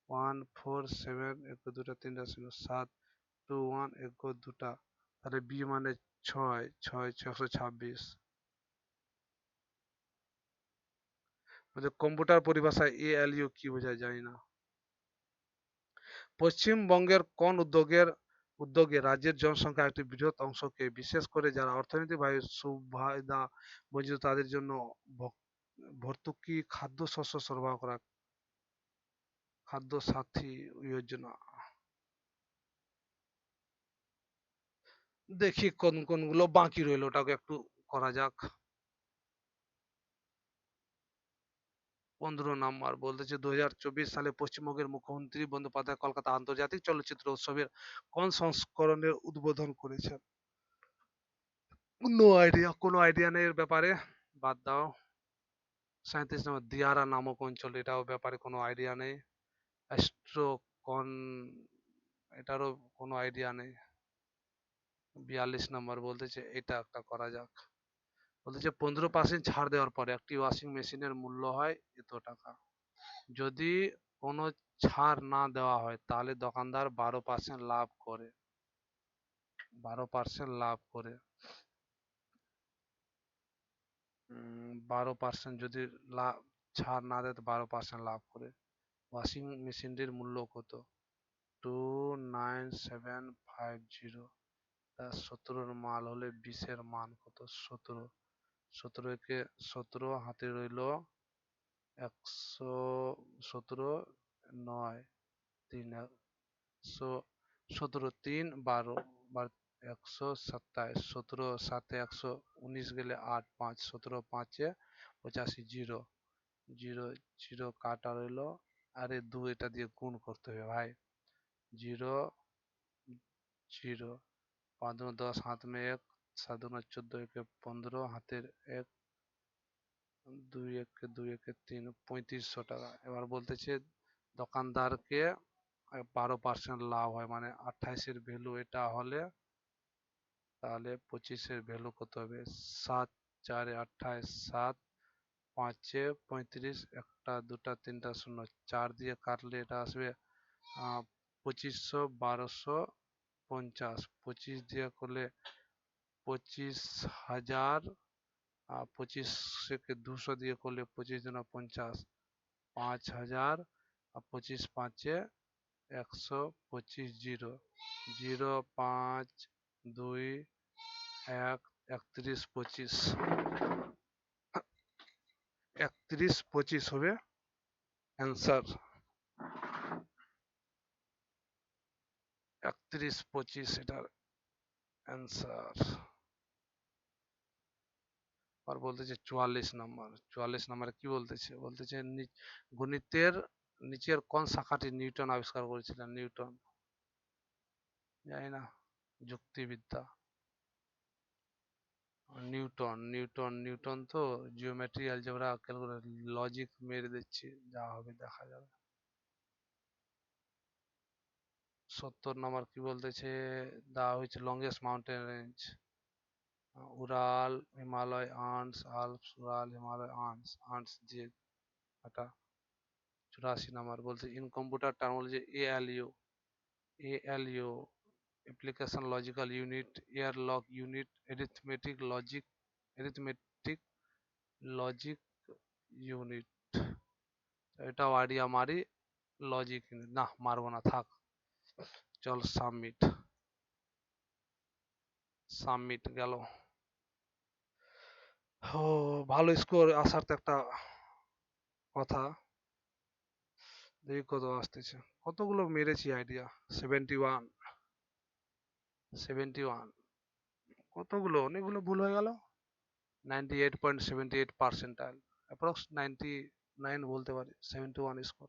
1 4 7 এক দুটা তিনটা শূন্য 7 2 1 এক দুটা, তাহলে বি মানে 6 6 626। কম্পিউটার পরিভাষায় এএলইউ কি বোঝায় জানি না। পশ্চিমবঙ্গের কোন উদ্যোগে রাজ্যের জনসংখ্যার একটি বৃহৎ অংশকে, বিশেষ করে যারা অর্থনৈতিকভাবে সুবিধা বঞ্চিত তাদের জন্য ভর্তুকি খাদ্যশস্য সরবরাহ করা, খাদ্য সাথী যোজনা। দেখি কোন কোনগুলো বাকি রইলো ওটাকে একটু করা যাক। 15 নম্বর বলতেছে 2024 সালে পশ্চিমবঙ্গের মুখ্যমন্ত্রী বন্দ্যোপাধ্যায় কলকাতা আন্তর্জাতিক চলচ্চিত্র উৎসবের কোন সংস্করণের উদ্বোধন করেছেন? নো আইডিয়া, কোনো আইডিয়া নেই এর ব্যাপারে, বাদ দাও। 37 নম্বর দিয়ারা নামক অঞ্চল, এটাও ব্যাপারে কোনো আইডিয়া নেই। অ্যাস্ট্রো কন, এটারও কোনো আইডিয়া নেই। 42 নম্বর বলতেছে এটা একটা করা যাক। বলতেছে 15% ছাড় দেওয়ার পরে একটি ওয়াশিং মেশিনের মূল্য হয় এত টাকা। যদি কোনো ছাড় না দেওয়া হয় তাহলে দোকানদার 12% লাভ করে। 12% লাভ করে। 12% যদি ছাড় না দেয় তো 12% লাভ করে। ওয়াশিং মেশিনটির মূল্য কত? 29750। তা 17-র মাল হলে 20-এর মান কত? 17। 17 17 হাতে রইল 117, 9 3 17 3 12 127। 17 7 119 গেলে 8 5 17 5 85 জিরো জিরো জিরো কাটা রইলো। আরে 2 এটা দিয়ে গুণ করতে হবে ভাই। 0 0 5 দুগুণে 10 হাত মে 1 7 দুগুণে 14 একে 15 হাতের 1 2 একে 2 একে 3 3500 টাকা। এবার বলতেছে দোকানদারকে 12% লাভ হয় মানে 28-এর ভ্যালু এটা হলে তাহলে 25-এর ভ্যালু কত হবে? 7 4 28 7 5 35 একটা দুটা তিনটা শূন্য 4 দিয়ে কাটলে এটা আসবে 2500 1250। 25 দিয়ে করলে 25,000, 25-কে 200 দিয়ে করলে 25 দুনা 50, 5,000 আর 25 5 125 জিরো 0 5 2 1 31 25। 31 25 হবে অ্যান্সার। 31 25 এটার অ্যান্সার। আর বলতেছে 44 নম্বর। 44 নম্বরে কি বলতেছে? বলতেছে গণিতের নিচের কোন শাখাটি নিউটন আবিষ্কার করেছিলেন? নিউটন, জানি না। যুক্তিবিদ্যা। নিউটন তো জিওমেট্রি অ্যালজেব্রা ক্যালকুলাস লজিক মেরে দিচ্ছে, যা হবে দেখা যাবে। 70 নম্বর কি বলতেছে? দেওয়া হয়েছে longest mountain range, Ural, Himalaya, Alps Ural Himalaya Andes যে এটা। 84 নম্বর বলছে in computer terminology ALU application logical unit, airlock unit, arithmetic logic unit. এটাও আইডিয়া মারি। লজিক ইউনিট না, মারবো না, থাক। চল সাবমিট। সাবমিট গেল। ও, ভালো স্কোর আসার তো একটা কথা। দেখি কত আসতেছে। কতগুলো মেরেছি আইডিয়া? 71। 71। কতগুলো, অনেকগুলো ভুল হয়ে গেল। 98.78 পার্সেন্টাইল, অ্যাপ্রক্স 99 বলতে পারি। 71 স্কোর।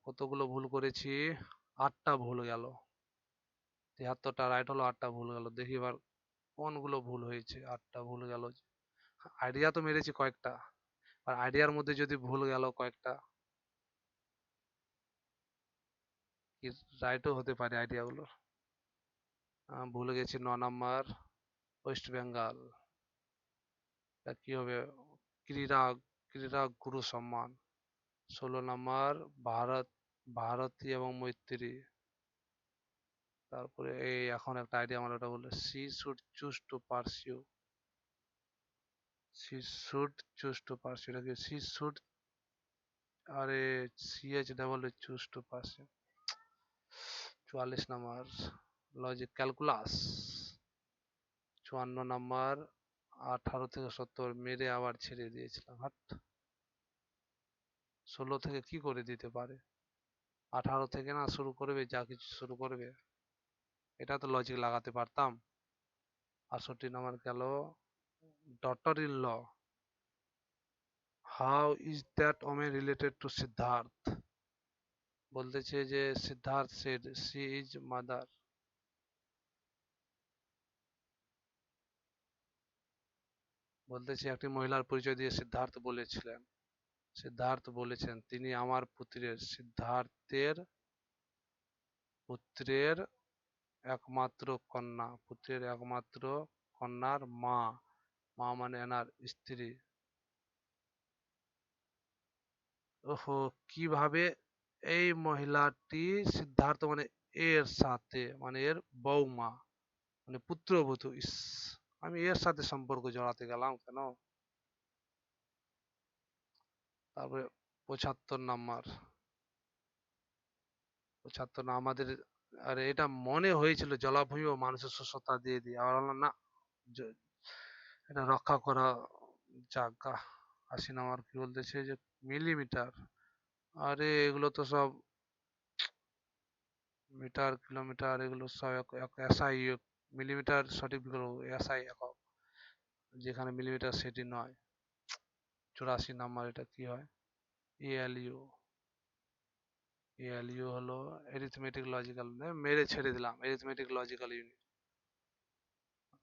কতগুলো ভুল করেছি? 8টা ভুল গেল। 73টা রাইট হলো, 8টা ভুল গেল। দেখি এবার কোনগুলো ভুল হয়েছে। 8টা ভুল গেল। আইডিয়া তো মেরেছি কয়েকটা, আর আইডিয়ার মধ্যে যদি ভুল গেল কয়েকটা, কি রাইটও হতে পারে আইডিয়াগুলো। ভুলে গেছি 9 নাম্বার ওয়েস্ট বেঙ্গল। এটা কি হবে? ক্রীড়া, ক্রীড়া গুরু সম্মান। 16 নাম্বার ভারতী এবং মৈত্রী। তারপরে এই এখন একটা আইডিয়া আমার, ওটা বললো C should choose to pursue. C should choose to pursue, এটা কি সি শুড? আরে CH double choose to pursue. 44 number logic calculus. 54 number 18 থেকে 70 মেরে আবার ছেড়ে দিয়েছিলাম। হাট, 16 থেকে কি করে দিতে পারে? 18 থেকে না শুরু করবে, যা কিছু শুরু করবে। এটা তো লজিক লাগাতে পারতাম। 68 নাম্বার গেল daughter in law. How is that women related to Siddharth? বলতেছে যে Siddharth said she is mother. বলতেছে একটি মহিলার পরিচয় দিয়ে সিদ্ধার্থ বলেছিলেন, সিদ্ধার্থ বলেছেন তিনি আমার পুত্রের, সিদ্ধার্থের পুত্রের একমাত্র কন্যা, পুত্রের একমাত্র কন্যার মা। মা মানে এনার স্ত্রী। ওহো, কিভাবে এই মহিলাটি সিদ্ধার্থ মানে এর সাথে, মানে এর বৌমা, মানে পুত্রবধূ। ইস, আমি এর সাথে সম্পর্ক জড়াতে গেলাম কেন? তারপরে 75 নাম্বার, 75 না আমাদের, আরে এটা মনে হয়েছিল জলাভূমি ও মানুষের সুস্থতা দিয়ে দিই, আবার বললাম না, জ- এটা রক্ষা করা জায়গা। 80 নাম্বার কি বলতেছে যে মিলিমিটার। আরে এগুলো তো সব মিটার, কিলোমিটার, এগুলো সব এসআই। মিলিমিটার সঠিক বিকল্প এসআই একক, যেখানে মিলিমিটার সেটি নয়। 84 নাম্বার এটা কি হয়? এএলইউ। এএলইউ হলো এরিথমেটিক লজিক্যাল, মেরে ছেড়ে দিলাম, এরিথমেটিক লজিক্যাল ইউনিট।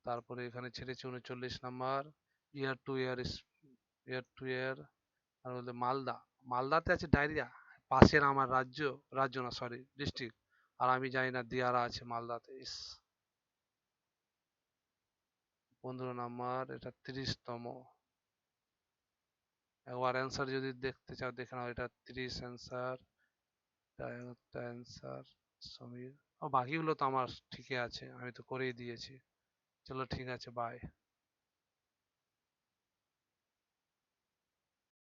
তারপরে এখানে ছেড়েছি 39 নাম্বার ইয়ার টু ইয়ার, ইয়ার টু ইয়ার। আর বলতে মালদা, মালদাতে আছে ডায়রিয়া। পাশের আমার রাজ্য, রাজ্য না সরি ডিস্ট্রিক্ট, আর আমি জানি না দিয়ারা আছে মালদাতে। ইস। 15 নাম্বার এটা 30তম। একবার অ্যান্সার যদি দেখতে চাও দেখে নাও, এটা 30 অ্যান্সার। একটা অ্যান্সার সমীর। ও বাকিগুলো তো আমার ঠিকই আছে, আমি তো করেই দিয়েছি। চলো ঠিক আছে, বাই।